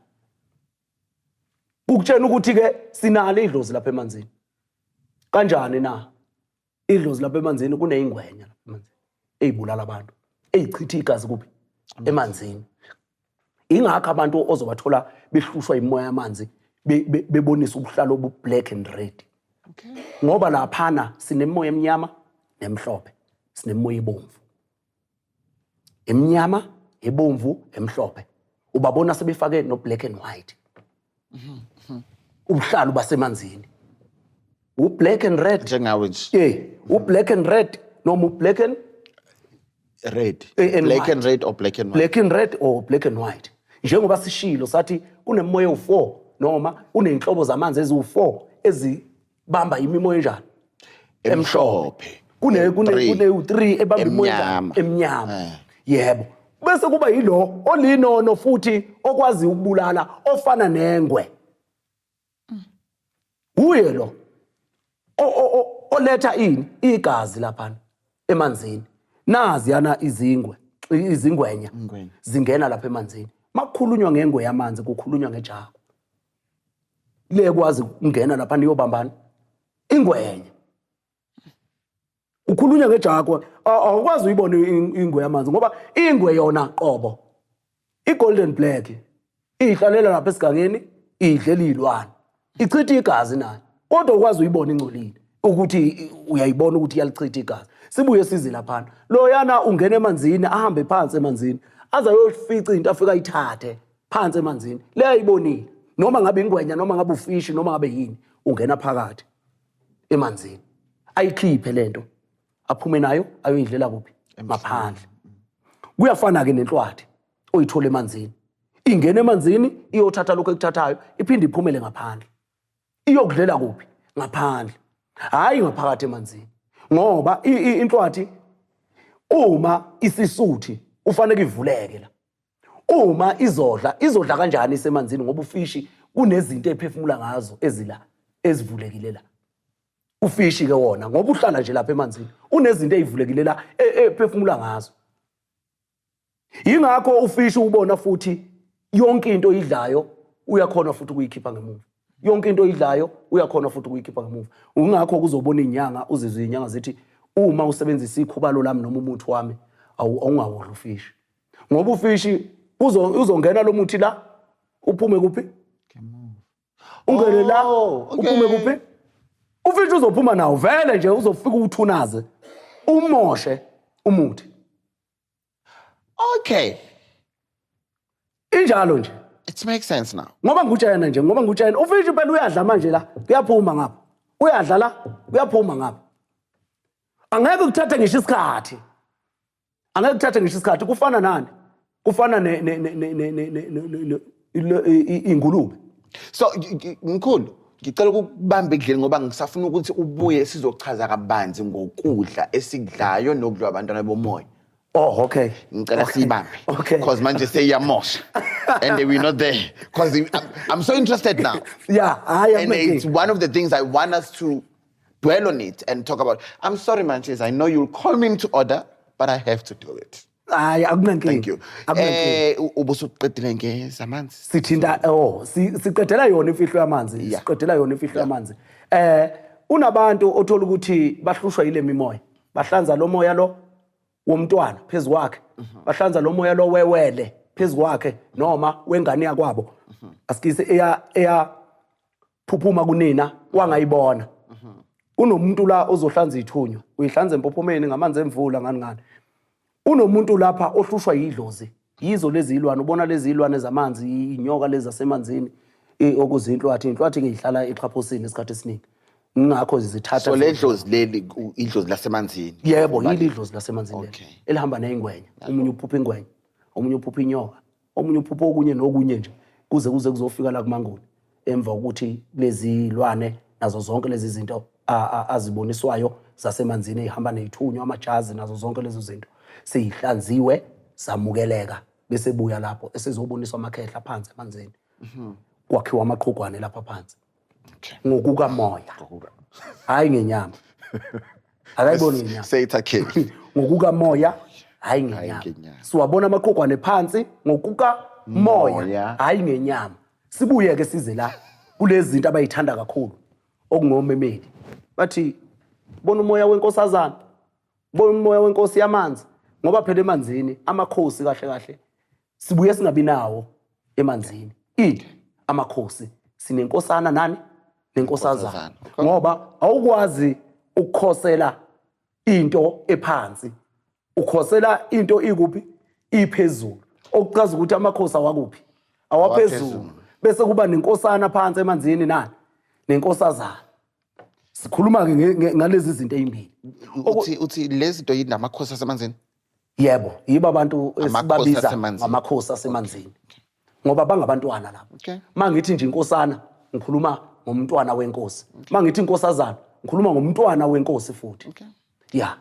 Ukutshela ukuthi ke sinalo idlozi lapha emanzini. Kanjani na? Idlozi lapha emanzini kuneyingwenya lapha emanzini ezibulala abantu, ezichitha igazi kuphi emanzini. Ingakho abantu ozobathola behlushwa imoya yamanzi bebonisa ubuhlalo obu black and red. Okay. Ngoba laphana sinemoya emnyama nemhlophe, sinemoya ibomvu. Emnyama, ebomvu, emhlophe. Ubabona sebefake no black and white. Ubuhlalo basemanzini. U-black and red. Njengawe nje. U-black and red noma u-black and Red. and Black white. and red or black and white. black and red or black and white. Njengoba sishilo sathi kunemoya u4 noma unenhlobo zamanzi eziwu4 ezibamba imimoya enjani Emhlophe. kune Three. u3 ebamba imoya Emnyama. emnyama. Yebo, bese kuba yilo olinono futhi okwazi ukubulala ofana nengwe. Uye lo oletha igazi lapha emanzini. Nazi yana izingwenya Ingwenya. zingena lapha emanzini. Makukhulunywa ngengwe yamanzi kukhulunywa ngejako. Le kwazi ukungena lapha niyobambana ingwenya. Ukhulunywa ngejako awukwazi uyibona ingwe yamanzi ngoba ingwe yona qobo i-golden black ihlalela lapha esigangeni idlela izilwane ichitha igazi nayo kodwa ukwazi uyibona ingcolile ukuthi uyayibona ukuthi iyalichitha igazi. Sibuye size lapha lo yana ungena emanzini ahambe phansi emanzini aza yofica into afika ayithathe phansi emanzini le ayibonile noma ngabe ingwenya noma ngabe ufishi noma ngabe yini ungena phakathi emanzini ayikhiphe lento aphume nayo ayoyidlela kuphi ngaphandle. Kuyafana ke nenhlwathi oyithola emanzini, ingena emanzini iyothatha lokho ekuthathayo iphinde iphumele ngaphandle, iyokudlela kuphi ngaphandle, hayi ngaphakathi emanzini. Ngoba inhlwathi uma isisuthi ufanele ivuleke la. Uma izodla kanjani isemanzini ngoba ufishi kunezinto eziphefumula ngazo ezila ezivulekile la. Ufishi ke wona ngoba uhlala nje lapha emanzini unezinto ezivulekile la ephefumula ngazo. Yingakho ufishi ubona futhi yonke into oyidlayo uyakhona futhi ukuyikhipha ngemuva. Yonke into oyidlayo uyakhona futhi ukuyikhipha ngemuva. Ungakho kuzobona inyanga uzizwe inyanga zithi uma usebenzisa ikhubalo lami noma umuthi wami awungawodla ufishi. Ngoba ufishi uzongena lo muthi la uphume kuphi? Ungene la uphume kuphi? Ufishi uzophuma nawo vele nje uzofika uthunaze umoshe umuthi. Okay. Injalo nje. It makes sense now. Ngoba ngutshayana nje, ngoba ngutshayana. Ufishi phela uyadla manje la, kuyaphuma ngapha. Uyadla la, kuyaphuma ngapha. Angeke ukuthathe ngisho isikhathi. Angeke ukuthathe ngisho isikhathi. Kufana nani? Kufana ingulube. So Mkhulu, ngicela ukubamba endleni ngoba ngisafuna ukuthi ubuye sizochaza kabanzi ngokudla esikudlayo nokudla abantwana bomoya. Oh, okay. Ngicela siyibambe. Okay. Because manje seyiyamosha. And we're not there. Because I'm so interested now. Yeah, I am. And it's one of the things I want us to dwell on it and talk about. I'm sorry, Manches. I know you'll call me into order, but I have to do it. Thank you. Ubusuqedile ngezamanzi. Sithinta siqedela yona imfihlo yamanzi. Siqedela yona imfihlo yamanzi. Unabantu othola ukuthi bahlushwa yile mimoya. Bahlanza lo moya lo womntwana phezulu kwakhe. Bahlanza lo moya lo wewele phezulu kwakhe noma wengane yakwabo. Asikise eya phuphuma kunina wangayibona. Kunomuntu la ozohlanza ithunywa. Uyihlanza empophomeni ngamanzi emvula ngani. Unomuntu lapha ohlushwa yidlozi. Yizo lezi ilwane, ubona lezi ilwane zamanzi, inyoka lezi zasemanzini, okuzinhlwathi. Inhlwathi ke ihlala eXhaphosini isikhathi esiningi. Ngakho zithatha. So le dlozi leli idlozi lasemanzini. Yebo, yili idlozi lasemanzini leli. Elihamba neingwenya. Omunye uphupha ingwenya, omunye uphupha inyoka, omunye uphupha okunye nokunye nje. Kuze kuzofika la kuManguni. Emva ukuthi lezi ilwane nazo zonke lezi zinto aziboniswayo zasemanzini ehamba nezithunywa amajazi nazo zonke lezi zinto. Seyihlanziwe samukeleka bese buya lapho esizoboniswa amakhehla phansi emanzini. Kwakhiwa amaqhugwane lapha phansi. Ngokuka moya. Hayi ngenyama. Akayiboni ngenyama. Say it again. Ngokuka moya hayi ngenyama. Siwabona amaqhugwane phansi ngokuka moya hayi ngenyama. Sibuye ke size la kulezi zinto abayithanda kakhulu okungomemeli. Bathi bona umoya wenkosazana. Bona umoya wenkosi yamanzi. Ngoba phela emanzini amakhosi kahle sibuye singabi nawo emanzini. Amakhosi sinenkosana nani? Nenkosazana. Ngoba awukwazi ukukhosela into ephansi. Ukhosela into ikuphi? Iphezulu. Okuchaza ukuthi amakhosi awakuphi? Awaphezulu. Bese kuba nenkosana phansi emanzini nani? Nenkosazana. Sikhuluma ke ngalezi zinto ezimbili. Uthi lezi zinto yini namakhosi asemanzini? Yebo, yiba abantu esibabiza amakhosi asemanzini. Ngoba bangabantwana lapho. Mangithi nje inkosana ngikhuluma ngomntwana wenkosi. Mangithi inkosazana ngikhuluma ngomntwana wenkosi futhi. Yeah.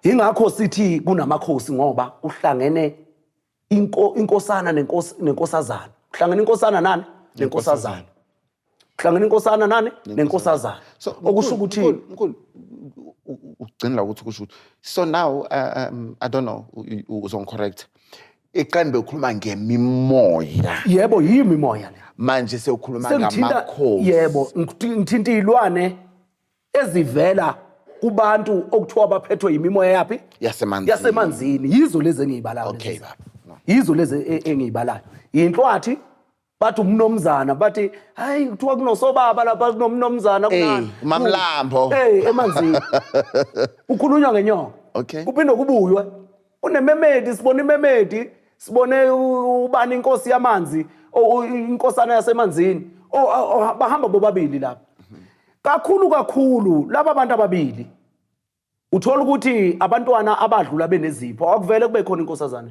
Yingakho sithi kunamakhosi ngoba uhlangene inkosana nenkosazana. Uhlangene inkosana nani? Nenkosazana. Uhlangene inkosana nani? Nenkosazana. So okusho ukuthi ugcina la ukuthi kusho ukuthi so now I don't know uzongicorrect. Iqani bekhuluma ngemimoya. Yebo, yimimoya le. Manje sewukhuluma ngamakhosi. Yebo, ngithinta izilwane ezivela kubantu okuthiwa baphethwe yimimoya yapi? Yasemanzini. Yizo lezi engiyibalayo. Okay baba. Yizo lezi engiyibalayo. Inhlwathi bathi umnomzana bathi hayi kuthiwa kunosobaba lapha kunomnomzana kunani? Mamlambo. Emanzini. Ukhulunywa ngenyoka. Okay. Kuphinde kubuywe. Unememedi, sibone imemedi, sibone ubani inkosi yamanzi, inkosana yasemanzini bahamba bobabili lapha kakhulu laba bantu ababili uthola ukuthi abantwana abadlula benezipho akuvele kube khona inkosazana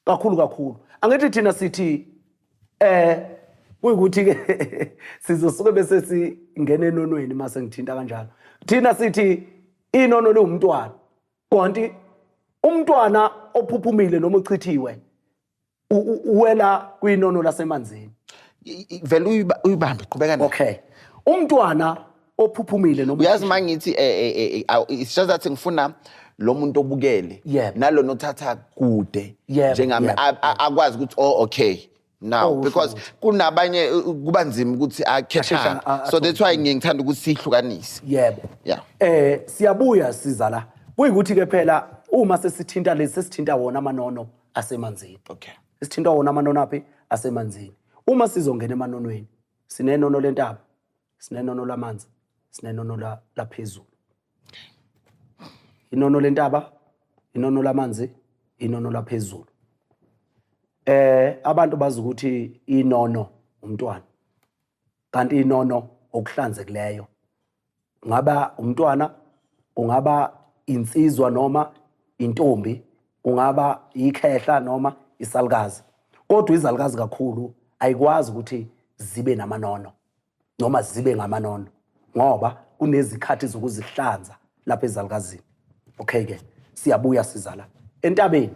kakhulu angithi thina sithi kuyikuthi ke sizosuke bese singena enonweni mase ngithinta kanjalo thina sithi inono liwumntwana konti umntwana ophuphumile noma uchithiwe uwela kwinono lasemanzini vele uyibambe qhubeka nayo okay umntwana ophuphumile noma uyazi mangithi it's just that ngifuna lo muntu obukele nalo nothatha kude njengami akwazi ukuthi okay now because kunabanye kuba nzima ukuthi akhethana so that's why ngithanda ukuthi sihlukanise yebo siyabuya siza la kuyikuthi ke phela uma sesithinta lesi sesithinta wona amanono asemanzini okay sithinta wona amanono aphi asemanzini uma sizongena emanonweni sinenono lentaba sinenono lamanzi sinenono laphezulu inono lentaba inono lamanzi inono laphezulu abantu bazi ukuthi inono umntwana kanti inono okuhlanzekileyo ngaba umntwana ungaba insizwa noma intombi ungaba ikhehla noma isalukazi kodwa izalukazi kakhulu ayikwazi ukuthi zibe namanono noma zibe ngamanono ngoba kunezikhathi zokuzihlanza lapha ezalukazini okay ke siyabuya sizala entabeni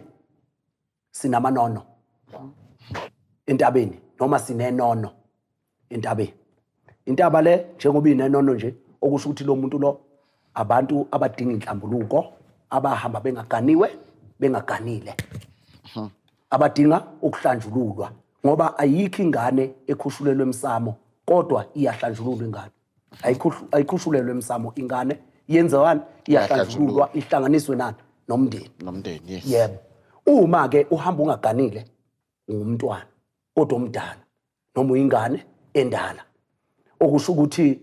sinamanono entabeni noma sinenono entabeni intaba le njengoba inenono nje okusho ukuthi lo muntu lo abantu abadinga inhlambuluko abahamba bengaganile abadinga ukuhlanjululwa ngoba ayikho ingane ekhushulelwe emsamo kodwa iyahlanjululwa ingane ayikhushulelwe emsamo ingane yenzawani iyahlanjululwa ihlanganiswe nani nomndeni yes yebo uma ke uhamba ungaganile ngumntwana kodwa omdala noma uyingane endala okusho ukuthi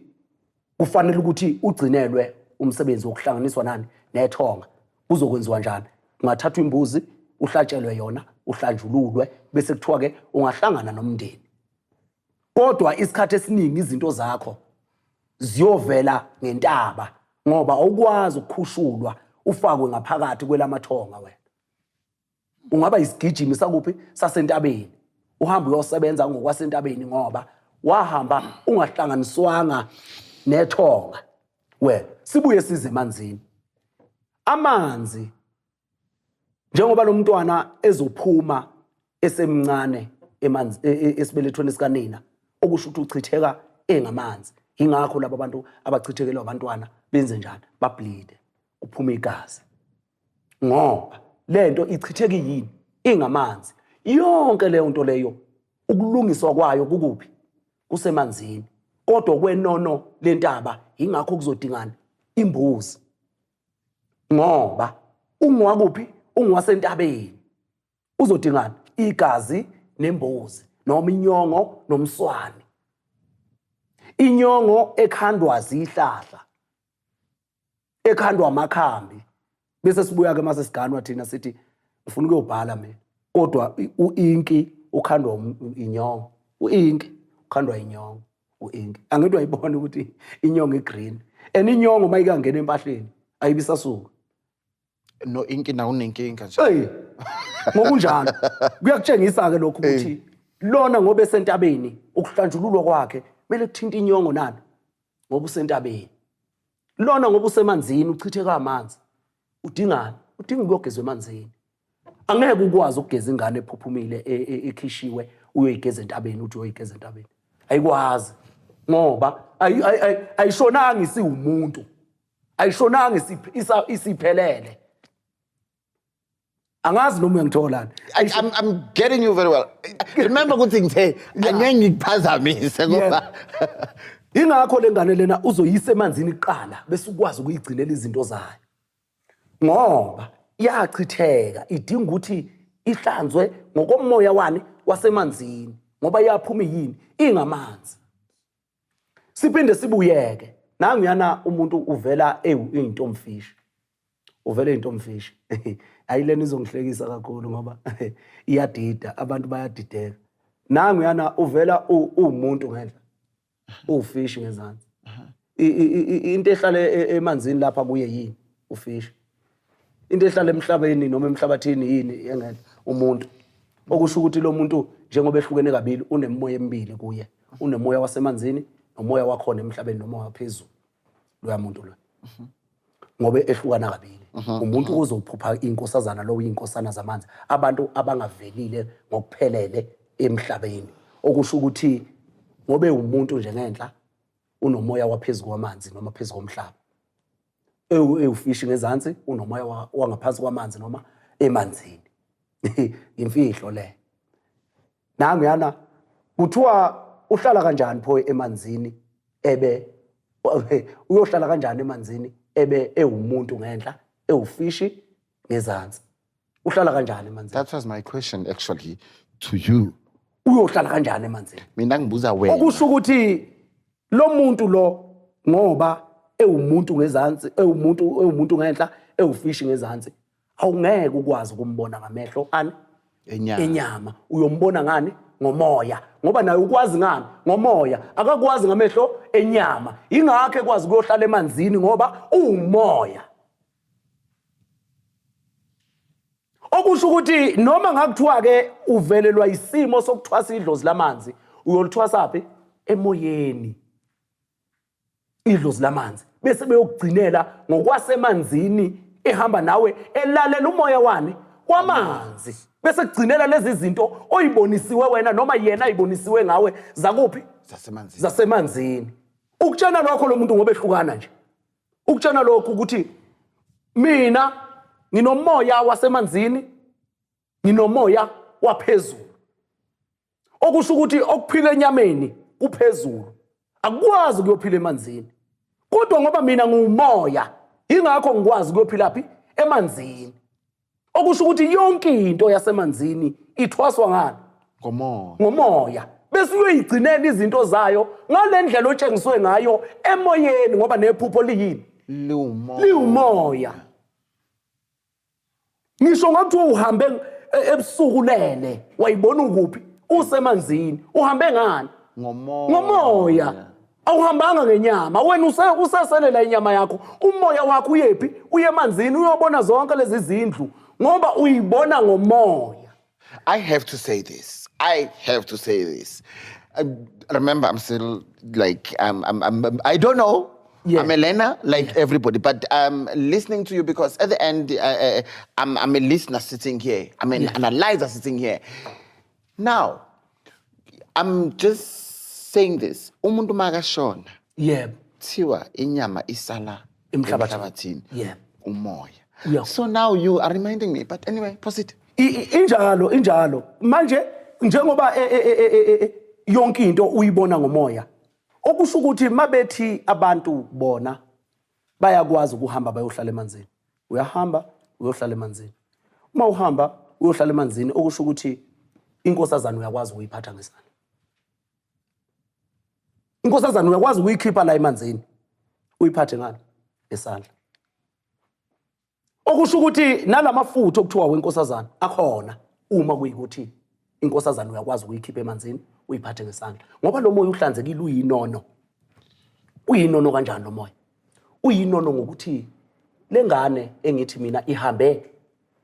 kufanele ukuthi ugcinelwe umsebenzi wokuhlanganiswa nani nethonga kuzokwenziwa njani ungathathwa imbuzi uhlatshelwe yona uhlanjululwe bese kuthiwa ke ungahlangana nomndeni kodwa isikhathi esiningi izinto zakho ziyovela ngentaba ngoba awukwazi ukukhushulwa ufakwe ngaphakathi kwelamathonga wena ungaba isigijimi sakuphi sasentabeni uhamba uyosebenza ngokwasentabeni ngoba wahamba ungahlanganiswanga nethonga wena sibuye size emanzini amanzi njengoba lo mntwana ezophuma esemncane emanzi esibelethweni sikanina okusho ukuthi uchitheka engamanzi ingakho laba bantu abachithekelwa abantwana benze njani bableed kuphuma igazi ngoba lento ichitheke yini ingamanzi yonke leyo nto leyo ukulungiswa kwayo kukuphi kusemanzini kodwa kwenono lentaba ingakho kuzodingana imbuzi ngoba ungwakuphi ungwasentabeni uzodingana igazi nembuzi noma inyongo nomswane inyongo ekhandwa zihlahla ekhandwa amakhambi bese sibuya ke mase siganwa thina sithi ufuna ukuyobhala mina kodwa uinki ukhandwa inyongo uinki ukhandwa inyongo uinki angithi uyibona ukuthi inyongo igreen inyongo mayikangena empahleni ayibisasuka no inki na unenkinga nje ngokunjalo kuyakutshengisa ke lokho ukuthi lona ngoba esentabeni ukuhlanjululwa kwakhe mele kuthinta inyongo nani ngoba usentabeni lona ngoba usemanzini uchitheka amanzi udingani udinga ukuyogezwa emanzini angeke ukwazi ukugeza ingane ephuphumile ekhishiwe uyoyigeza entabeni uthi uyoyigeza entabeni ayikwazi ngoba ayishonanga isiwumuntu ayishonanga isiphelele angazi noma uyangitholana I'm getting you very well remember ukuthi ngithe angeke ngikuphazamise ngoba ingakho lengane lena uzoyisa emanzini kuqala bese ukwazi ukuyigcinela izinto zayo ngoba iyachitheka idinga ukuthi ihlanzwe ngokomoya wani wasemanzini ngoba iyaphuma yini ingamanzi siphinde sibuyeke nangiyana umuntu uvela eyintomfishi uvela eyintomfishi ayilena izongihlekisa kakhulu ngoba iyadida abantu bayadideka nangu yana uvela umuntu ngendla ufish ngezansi into ehlala emanzini lapha kuye yini ufish into ehlala emhlabeni noma emhlabathini yini engela umuntu okusho ukuthi lo muntu njengoba ehlukene kabili unemoya emibili kuye unemoya wasemanzini nomoya wakhona emhlabeni noma waphezulu lo muntu lo ngoba ehlukana kabili umuntu uzophupha inkosazana lo uyinkosana zamanzi abantu abangavelile ngokuphelele emhlabeni okusho ukuthi ngobe umuntu nje ngenhla unomoya waphezulu kwamanzi noma phezulu komhlaba ewufishi ngezansi unomoya wangaphansi kwamanzi noma emanzini imfihlo le nami yana kuthiwa uhlala kanjani pho emanzini ebe uyohlala kanjani emanzini ebe ewumuntu ngenhla ewufishi ngezansi uhlala kanjani emanzini That was my question actually to you. uyohlala kanjani emanzini Mina ngibuza wena. okusho ukuthi lo muntu lo ngoba ewumuntu ngezansi ewumuntu ngenhla ewufishi ngezansi awungeke ukwazi ukumbona ngamehlo ani enyama uyombona ngani ngomoya ngoba naye ukwazi ngani ngomoya akakwazi ngamehlo enyama ingakho ekwazi ukuyohlala emanzini ngoba umoya okusho ukuthi noma ngakuthiwa ke uvelelwa isimo sokuthwasa idlozi lamanzi uyolithwasa phi emoyeni idlozi lamanzi bese beyokugcinela ngokwasemanzini ehamba nawe elalela umoya wani kwamanzi bese kugcinela lezi zinto oyibonisiwe wena noma yena ayibonisiwe ngawe zakuphi zasemanzini ukutshena lokho lo muntu ngoba ehlukana nje ukutshena lokho ukuthi mina nginomoya wasemanzini nginomoya waphezulu okusho ukuthi okuphila enyameni kuphezulu akwazi ukuyophila emanzini kodwa ngoba mina ngumoya ingakho ngikwazi ukuyophila phi emanzini okusho ukuthi yonke into yasemanzini ithwaswa ngani ngomoya bese uyoyigcinela izinto zayo ngalendlela otshengiswe ngayo emoyeni ngoba nephupho liyini liwumoya ngisho ngakuthiwa uhambe ebusuku lele wayibona ukuphi usemanzini uhambe ngani ngomoya awuhambanga ngenyama wena useselela inyama yakho umoya wakho uyephi uye emanzini uyobona zonke lezi zindlu ngoba uyibona ngomoya I have to say this. Remember, I'm still like I don't know. Yeah. I'm Elena, like everybody, but I'm listening to you because at the end, I'm a listener sitting here. I'm an analyzer sitting here. Now, I'm just saying this. Umuntu makashona. Yeah. Thiwa inyama isala emhlabathini. Yeah. Umoya. Yeah. So now you are reminding me, but anyway, proceed. Injalo. Manje njengoba yonke into uyibona ngomoya. Okusho ukuthi mabethi abantu bona bayakwazi ukuhamba bayohlala emanzini. Uyahamba uyohlala emanzini. Uma uhamba uyohlala emanzini okusho ukuthi inkosazana uyakwazi ukuyiphatha ngesandla. Inkosazana uyakwazi ukuyikhipha la emanzini. Uyiphathe ngani? Esandla. Okusho ukuthi nalamafutha okuthiwa wenkosazana akhona uma kuyikuthi inkosazana uyakwazi ukuyikhipha emanzini uyiphathe ngesandla ngoba lo moya uhlanzekile uyinono kanjani lo moya uyinono ngokuthi lengane engithi mina ihambe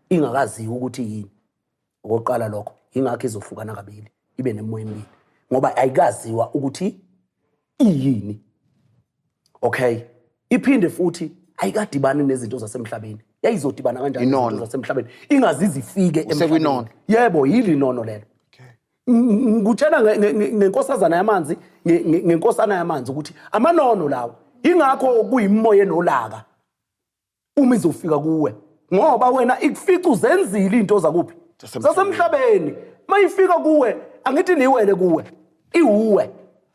ingakaziwa ukuthi yini okoqala lokho ingakho izohlukana kabili ibe nemoya emibili ngoba ayikaziwa ukuthi iyini okay iphinde futhi ayikadibani nezinto zasemhlabeni yayizodibana kanjani nezinto zasemhlabeni ingazizi ifike emhlabeni yebo yili nono lelo ngutshela ngenkosazana yamanzi ngenkosana yamanzi ukuthi amanono lawo ingakho kuyimoya enolaka uma izofika kuwe ngoba wena ikufica uzenzile into zakuphi zasemhlabeni mayifika kuwe angithi niwele kuwe ihuwe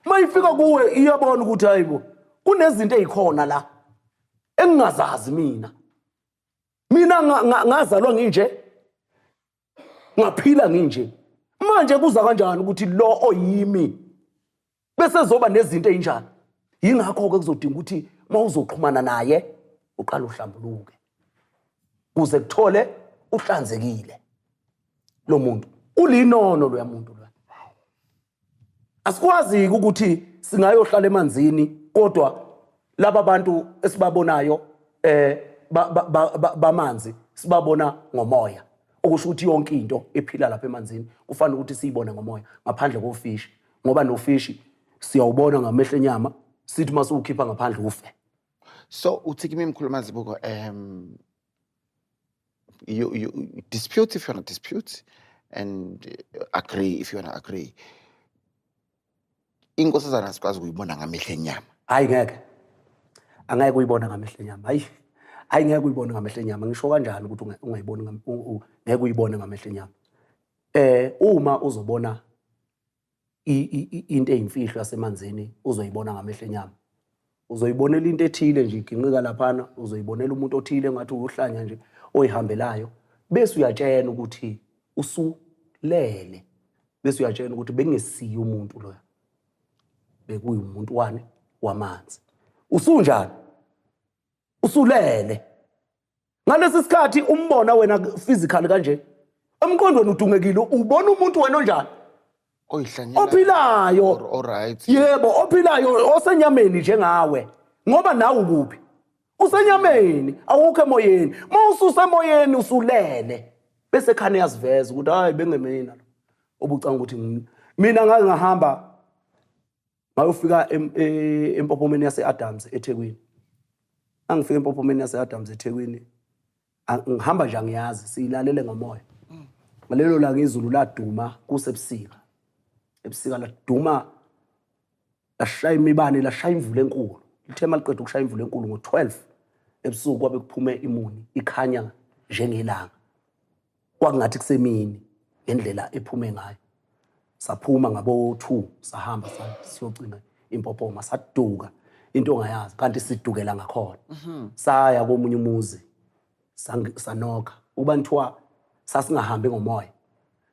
mayifika kuwe iyabona ukuthi hayibo kunezinto ezikhona la engingazazi mina ngazalwa nginje ngaphila nginje manje kuza kanjani ukuthi lo oyimi bese zoba nezinto ezinjani ingakho ke kuzodinga ukuthi mawuzoxhumana naye uqala uhlambuluke kuze kuthole uhlanzekile lo muntu ulinono lo yamuntu lo Asikwazi ukuthi singayohlala emanzini kodwa laba bantu esibabonayo bamanzi sibabona ngomoya. Okusho ukuthi yonke into ephila lapha emanzini kufanele ukuthi siyibone ngomoya ngaphandle kofishi ngoba nofishi siyawubona ngamehlo enyama sithi masukhipha ngaphandle ufe. So uthi kimi mkhulu Mazibuko you dispute if you want to dispute and agree if you want to agree. Inkosazana sikwazi ukuyibona ngamehlo enyama. Hayi ngeke. Angeke uyibona ngamehlo enyama. Hayi ngeke uyibona ngamehlo enyama. Ngisho kanjani ukuthi ungayiboni ngeke uyibone ngamehlo enyama. Uma uzobona into eyimfihlo yasemanzini uzoyibona ngamehlo enyama. Uzoyibonela into ethile nje iginqika laphana, uzoyibonela umuntu othile ngathi uhlanya nje oyihambelayo bese uyatshena ukuthi usulele. Bese uyatshena ukuthi bengesiyo umuntu loya. Bekuyimuntu wani wamanzi. Usunjani? Usulele. Ngalesi sikhathi umbona wena physically kanje. Emqondweni udungekile ubona umuntu wena onjani? Oyihlanyela. Ophilayo. Alright. Yebo, ophilayo osenyameni njengawe. Ngoba nawe ukuphi? Usenyameni, awukho emoyeni. Mawususa emoyeni usulele. Bese khane yaziveza ukuthi hayi bengemina lo. Obucanga ukuthi mina ngake ngahamba ngayofika empophomeni yase-Adams eThekwini. Angifika empophomeni yase-Adams eThekwini. Ngihamba nje ngiyazi siyilalele ngomoya. Ngalelo langa izulu laduma kusebusika. Ebusika laduma lashaya imibane lashaya imvula enkulu. Lithema liqeda ukushaya imvula enkulu ngo-12 ebusuku kwabe kuphume imuni ikhanya njengelanga. Kwakungathi kusemini ngendlela ephume ngayo. Saphuma ngabo-2 sahamba siyocina impophoma saduka into ongayazi kanti sidukela ngakhona. Saya komunye umuzi sanoka ubantwa sasingahambi ngomoya.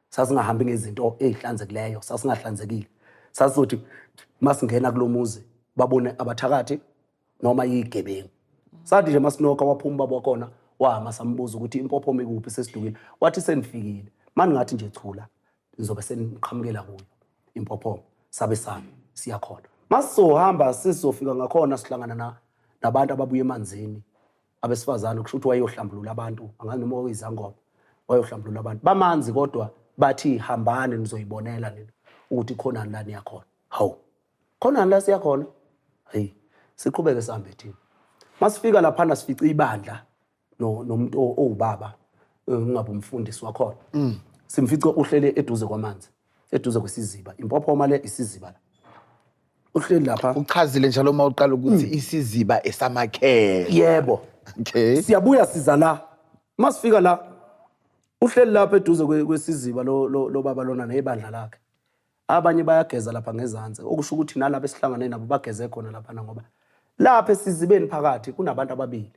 Sasingahambi ngezinto ezihlanzekileyo, sasingahlanzekile. Sasizothi masingena kulomuzi babone abathakathi noma yigebengu. Sathi nje masinoka waphuma baba wakhona wahamba sambuza ukuthi impophoma ikuphi sesidukile. Wathi senifikile. Manje ngathi nje thula nizobe seniqhamukela kuyo impophoma. Sabe sami siyakhona. Masizohamba sizofika ngakhona sihlangana nabantu ababuye emanzini. Abesifazana kusho ukuthi wayohlambulula abantu, angazi noma oyizangoma. Wayohlambulula abantu. Bamanzi kodwa bathi hambani nizoyibonela nini ukuthi khona la niyakhona. Hawu. Khona la siyakhona. Hey, siqhubeke sihambe thina. Masifika lapha sifica ibandla nomuntu owubaba ngabe umfundisi wakhona. Simfica uhlele eduze kwamanzi, eduze kwesiziba. Impophoma le isiziba la. Uhleli lapha. Uchazile njalo uma uqala ukuthi isiziba esamakhehla. Yebo. Okay. Siyabuya siza la. Masifika la uhleli lapha eduze kwesiziba lo baba lona nebandla lakhe. Abanye bayageza lapha ngezansi okusho ukuthi nalabo esihlangane nabo bageze khona lapha ngoba lapha esizibeni phakathi kunabantu ababili.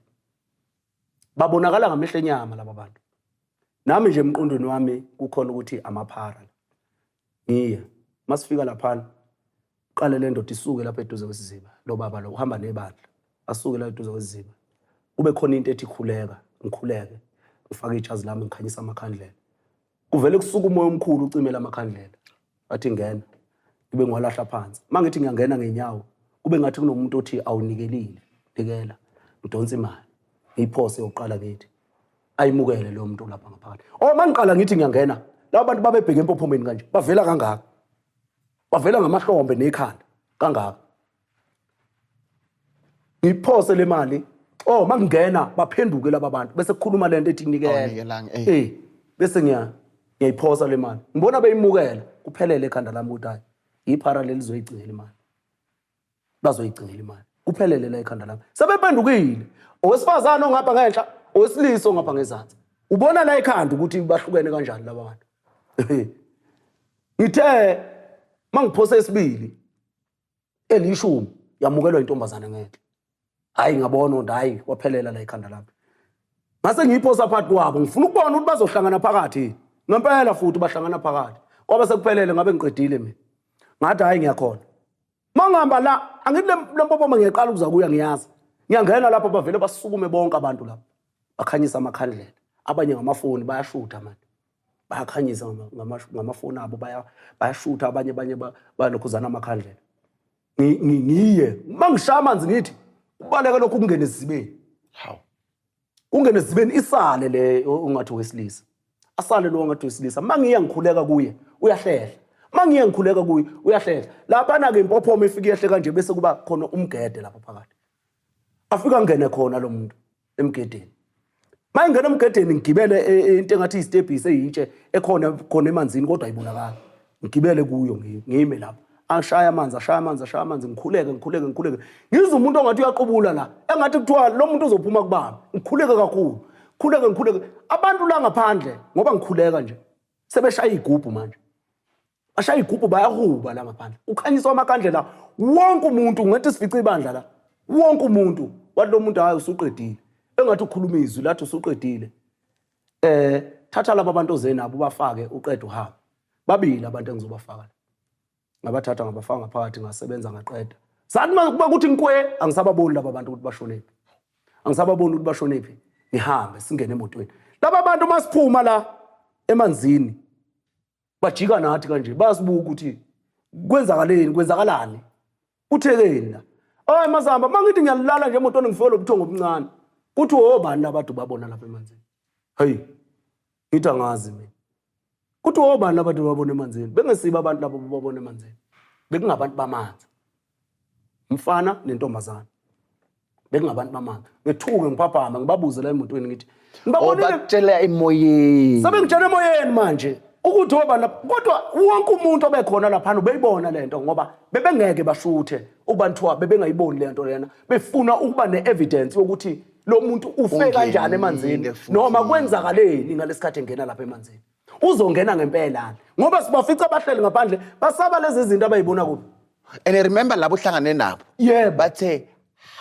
Babonakala ngamehlo enyama laba bantu. Nami nje emqondweni wami kukhona ukuthi amaphara. Ngiye masifika lapha qale le ndoda isuke lapha eduze kwesiziba lo baba lo uhamba nebandla asuke la eduze kwesiziba. Kube khona into ethi khuleka, ngikhuleke. Ngifaka ijazi lami ngikhanyisa amakhandlela. Kuvele kusuka umoya omkhulu ucimela amakhandlela. Athi ngena. Kube ngwalahla phansi. Mangithi ngiyangena ngenyawo, kube ngathi kunomuntu othi awunikelile. Nikela. Udonsa imali. Iphose yokuqala kithi. Ayimukele lo muntu lapha ngaphakathi. Mangiqala ngithi ngiyangena, laba bantu babebheke empophomeni kanje. Bavela kangaka. Bavela ngamahlombe nekhanda kangaka. Ngiphose le mali. Mangingena baphenduke laba bantu bese kukhuluma lento ethi nikela. Bese ngiyayiphosa le mali. Ngibona beyimukela kuphelele ekhanda lami ukuthi hayi iphara lelizoyigcinela imali. Bazoyigcinela imali. Kuphelele la ekhanda lami. Sebephendukile. Owesifazana ongapha ngenhla, owesilisa ongapha ngezansi. Ubona la ekhanda ukuthi bahlukene kanjani laba bantu. Ngithe mangiphose esibili elishumi yamukelwa intombazana ngenhla. Hayi ngabona ukuthi hayi waphelela la ekhanda lami. Mase ngiyiphosa phakathi kwabo ngifuna ukubona ukuthi bazohlangana phakathi. Ngempela futhi bahlangana phakathi. Kwabe sekuphelele ngabe ngiqedile mina. Ngathi hayi ngiyakhona. Mangihamba la angithi le mpophoma ngiyeqala ukuza kuya ngiyazi. Ngiyangena lapha bavele basukume bonke abantu lapha. Bakhanyisa amakhandlela. Abanye ngamafoni bayashutha manje. bayakhanyisa ngamafoni abo bayashutha abanye balokhuzana amakhandlela. Ngiye mangishaya amanzi ngithi ubaleka lokhu kungene esizibeni. How? Kungene esizibeni isale le ungathi wesilisa. Asale lo ungathi wesilisa. Mangiya ngikhuleka kuye uyahlehla. Mangiya ngikhuleka kuye uyahlehla. Lapha ke impophomo ifike yehle kanje bese kuba khona umgede lapha phakathi. Afika ngene khona lo muntu emgedeni. Mayingena emgedeni ngigibele into engathi istebhisi eyitshe ekhona emanzini kodwa ayibonakala. Ngigibele kuyo ngime lapha. Ashaya amanzi ngikhuleke. Ngizwe umuntu ongathi uyaqubula la. Engathi kuthiwa lo muntu uzophuma kubami. Ngikhuleke kakhulu. Ngikhuleke. Abantu la ngaphandle ngoba ngikhuleka nje. Sebeshaya igubhu manje. Bashaya igubhu bayahuba la ngaphandle. Ukhanyiswa amakhandlela wonke umuntu ngathi sifice ibandla la. Wonke umuntu wathi lo muntu hayi usuqedile. Engathi ukhuluma izwi lathi usuqedile. Thatha laba bantu ozenabo bafake uqeda uhamba. Babili abantu engizobafaka. Ngabathatha ngabafaka ngaphakathi ngasebenza ngaqeda. Sathi kuba kuthi nkwe angisababoni laba bantu ukuthi bashonephi. Angisababoni ukuthi bashonephi. Ngihambe singene emotweni. Laba bantu masiphuma la emanzini. Bajika nathi kanje basibuka ukuthi kwenzakalani. Uthekeni la. Hayi mazamba mangithi ngiyalala nje emotweni ngifike lobuthongo obuncane. Kuthi obani labantu babona lapha emanzini. Hey. Ngithi angazi mina. Kuthi obani labantu babona emanzini. Bengesiba abantu labo babona emanzini. Bekungabantu bamanzi. Umfana nentombazana. Bekungabantu bamanzi. Ngethuke ngiphaphama ngibabuze la emotweni ngithi ngibabonile Bakutshela emoyeni. Sebengitshela emoyeni manje. Ukuthi obani kodwa wonke umuntu obekhona lapha ubeyibona lento ngoba bebengeke bashuthe ubantwa bebengayiboni lento lena befuna ukuba neevidence ukuthi lo muntu ufe kanjani emanzini noma kwenzakaleni ngalesikhathi engena lapha emanzini. Uzongena ngempela ngoba sibafica abahleli ngaphandle basaba lezi zinto abayibona kuphi. And I remember labo hlangane nabo. Yeah, bathe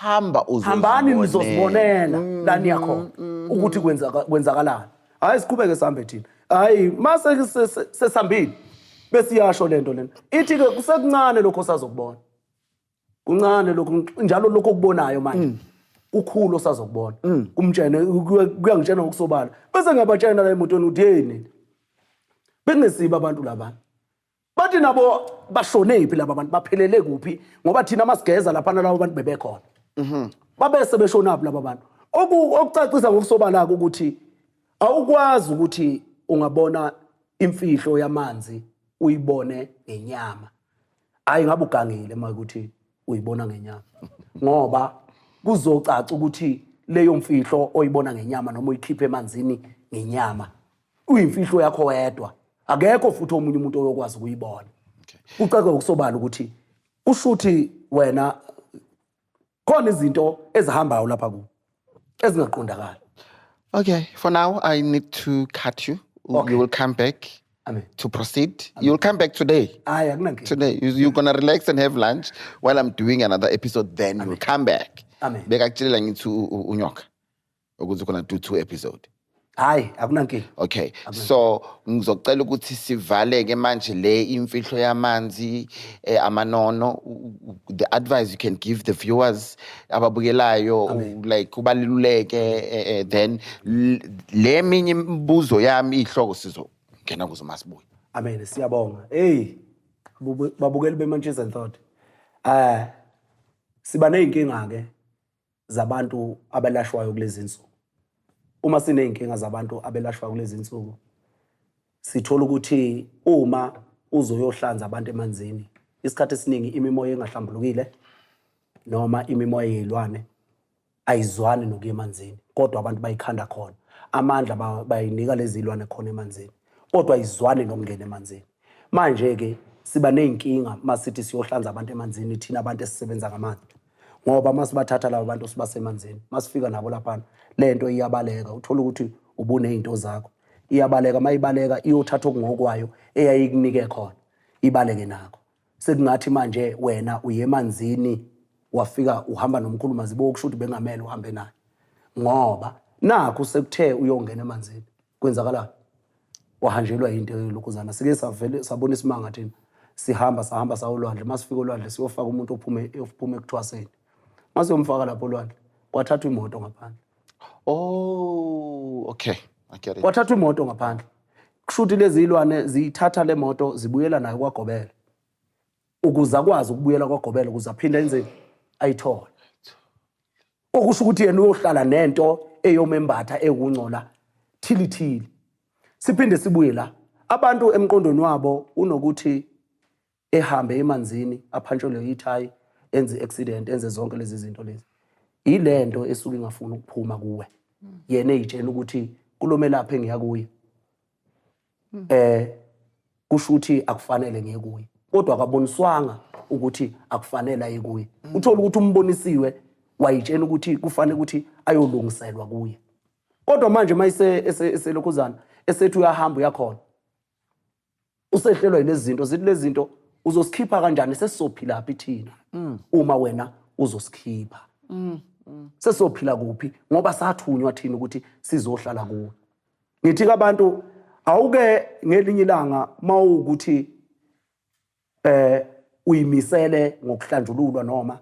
hambani nizosibonela la niyakhona ukuthi kwenzakalani. Hayi siqhubeke sihambe thina. Hayi mase sesambili bese iyasho lento lena. Ithi ke kusekuncane lokho sazokubona. Kuncane lokho njalo lokho okubonayo manje. Ukhulu osazokubona. Kumtshene kuyangitshena ngokusobala. Bese ngiyabatshena la emotweni uthi yeni. Bengesiba abantu labana. Bathi nabo bashonephi laba bantu baphelele kuphi ngoba thina masigeza lapha nalabo bantu bebekhona. Babese beshonaphi laba bantu. Okucacisa ngokusobala ukuthi awukwazi ukuthi ungabona imfihlo yamanzi uyibone ngenyama. Hayi ngabe ugangile manje ukuthi uyibona ngenyama. Ngoba kuzocaca ukuthi leyo mfihlo oyibona ngenyama noma uyikhiphe emanzini ngenyama uyimfihlo yakho wedwa. Akekho futhi omunye umuntu oyokwazi ukuyibona. Ucaca ukusobala ukuthi kushuthi wena khona izinto ezihambayo lapha ku ezingaqondakala. Okay, for now I need to cut you. Okay. You will come back. Amen. To proceed. Amen. You will come back today. Today. You're going to relax and have lunch while I'm doing another episode. Then you will come back. Amen. Actually, I need to unyoka. We're going to do 2 episodes. Hayi akunankinga. Okay. So ngizocela ukuthi sivaleke manje le imfihlo yamanzi amanono. The advice you can give the viewers ababukelayo like kubaluleke then le minye imibuzo yami ihloko sizongena kuzo masibuye. Amen. Siyabonga. Hey babukeli beManchester Thought. Siba nezinkinga ke zabantu abalashwayo kulezi insuku. Uma sineyinkinga zabantu abelashwa kulezi insuku sithola ukuthi uma uzoyohlanza abantu emanzini isikhathi esiningi imimoya engahlambulukile noma imimoya yezilwane ayizwani nokuya emanzini kodwa abantu bayikhanda khona amandla bayinika lezi zilwane khona emanzini kodwa ayizwani nokungena emanzini. Manje ke siba nezinkinga masithi siyohlanza abantu emanzini thina abantu esisebenza ngamanzi ngoba masibathatha labo bantu sibasemanzini masifika nabo lapha lento iyabaleka uthola ukuthi ubune izinto zakho iyabaleka mayibaleka iyothatha okungokwayo eyayikunike khona ibaleke nakho sekungathi manje wena uyemanzini wafika uhamba nomkhulu mazibo okushuthi bengamele uhambe naye ngoba nakho sekuthe uyongena emanzini kwenzakalani wahanjelwa into lokuzana sike sabona isimanga thina sahamba sawolwandle masifika olwandle siyofaka umuntu ophume ekuthwaseni masiyomfaka lapho olwandle kwathatha imoto ngaphandle. Oh, okay. I get it. Kwathatha imoto ngaphandle. kushuthi lezi zilwane zithatha le moto zibuyela nayo kwaGobela ukuze akwazi ukubuyela kwaGobela ukuze aphinde enzeni ayithole. Okusho ukuthi yena uyohlala nento eyomembatha ekungcola thilithili. Siphinde sibuye la abantu emqondweni wabo unokuthi ehambe emanzini aphantshelwe ithayi enze accident enze zonke lezi zinto lezi. Ilento esuke ingafuna ukuphuma kuwe. Yena eyitshela ukuthi kulomelaphe ngiya kuye. Kusho ukuthi akufanele ngiye kuye. Kodwa akaboniswanga ukuthi akufanele aye kuye. Uthola ukuthi umbonisiwe wayitshela ukuthi kufanele ukuthi ayolungiselwa kuye. Kodwa manje mayise eselokhuzana esethi uyahamba uyakhona. Usehlelwa yilezi zinto zithi lezi zinto uzosikhipha kanjani sesizophila phi thina uma wena uzosikhipha. Sesizophila kuphi ngoba sathunywa thina ukuthi sizohlala kuwe. Ngithi abantu awuke ngelinye ilanga mawukuthi uyimisele ngokuhlanjululwa noma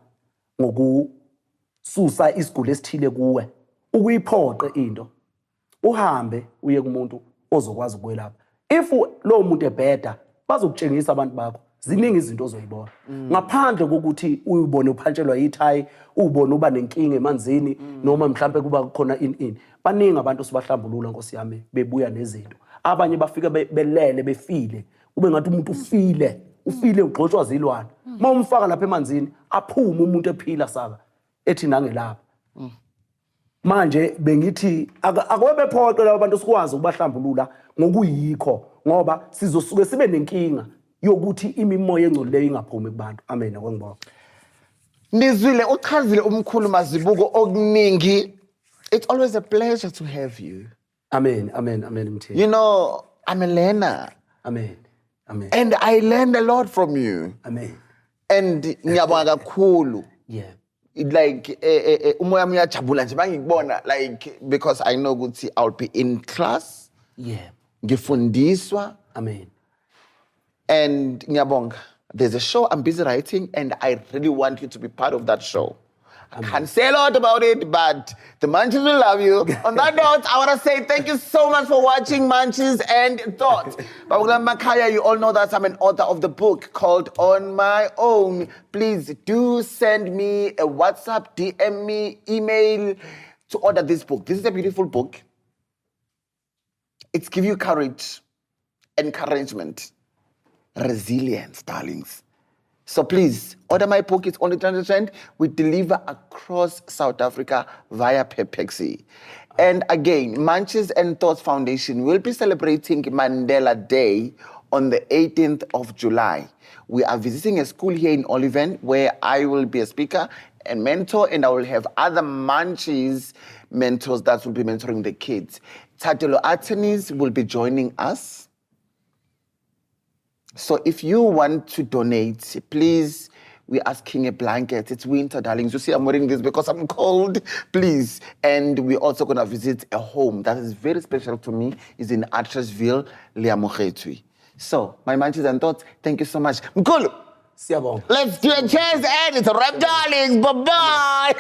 ngokususa isiguli esithile kuwe ukuyiphoqe into uhambe uye kumuntu ozokwazi ukwelapha. If lo muntu ebheda bazokutshengisa abantu bakho ziningi izinto ozoyibona ngaphandle kokuthi uyibone uphantshelwa ithayi ubone uba nenkinga emanzini noma mhlambe kuba khona in baningi abantu sibahlambulula Nkosi yami bebuya nezinto abanye bafika belele befile ube ngathi umuntu ufile ugxotshwa zilwane mawumfaka lapha emanzini aphume umuntu ephila saka ethi nangelapha. Manje bengithi akwebe phoqe labo bantu sikwazi ukubahlambulula ngokuyikho ngoba sizosuke sibe nenkinga yokuthi imimoya engcolileyo ingaphumi kubantu. Amen akwangibona. Nizwile uchazile umkhulu Mazibuko okuningi. It's always a pleasure to have you. Amen mtheni. You know, I'm a learner. Amen. And I learned a lot from you. Amen. And ngiyabonga kakhulu. Yeah. Like umoya wami uyajabula nje mangikubona like because I know ukuthi I'll be in class. Yeah. Ngifundiswa. Amen. And ngiyabonga, there's a show I'm busy writing and I really want you to be part of that show. I can't say a lot about it, but the Munchies will love you. On that note, I want to say thank you so much for watching Munchies and Thoughts. Babula Makaya, you all know that I'm an author of the book called On My Own. Please do send me a WhatsApp, DM me, email to order this book. This is a beautiful book. It's give you courage, encouragement, resilience, darlings. So please, order my book. It's only 10%. We deliver across South Africa via Pepexi. And again, Munchies and Thoughts Foundation will be celebrating Mandela Day on the 18th of July. We are visiting a school here in Oliven where I will be a speaker and mentor, and I will have other Munchies mentors that will be mentoring the kids. Tatelo Attorneys will be joining us. So if you want to donate, please, we're asking a blanket. It's winter, darlings. You see, I'm wearing this because I'm cold. Please. And we're also going to visit a home that is very special to me. It's in Archersville, Liamogetsui. So, my Munchies and Thoughts, thank you so much. Mkulu, Siyabonga. let's do a cheers and it's a wrap, darlings. Bye-bye.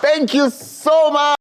Thank you so much.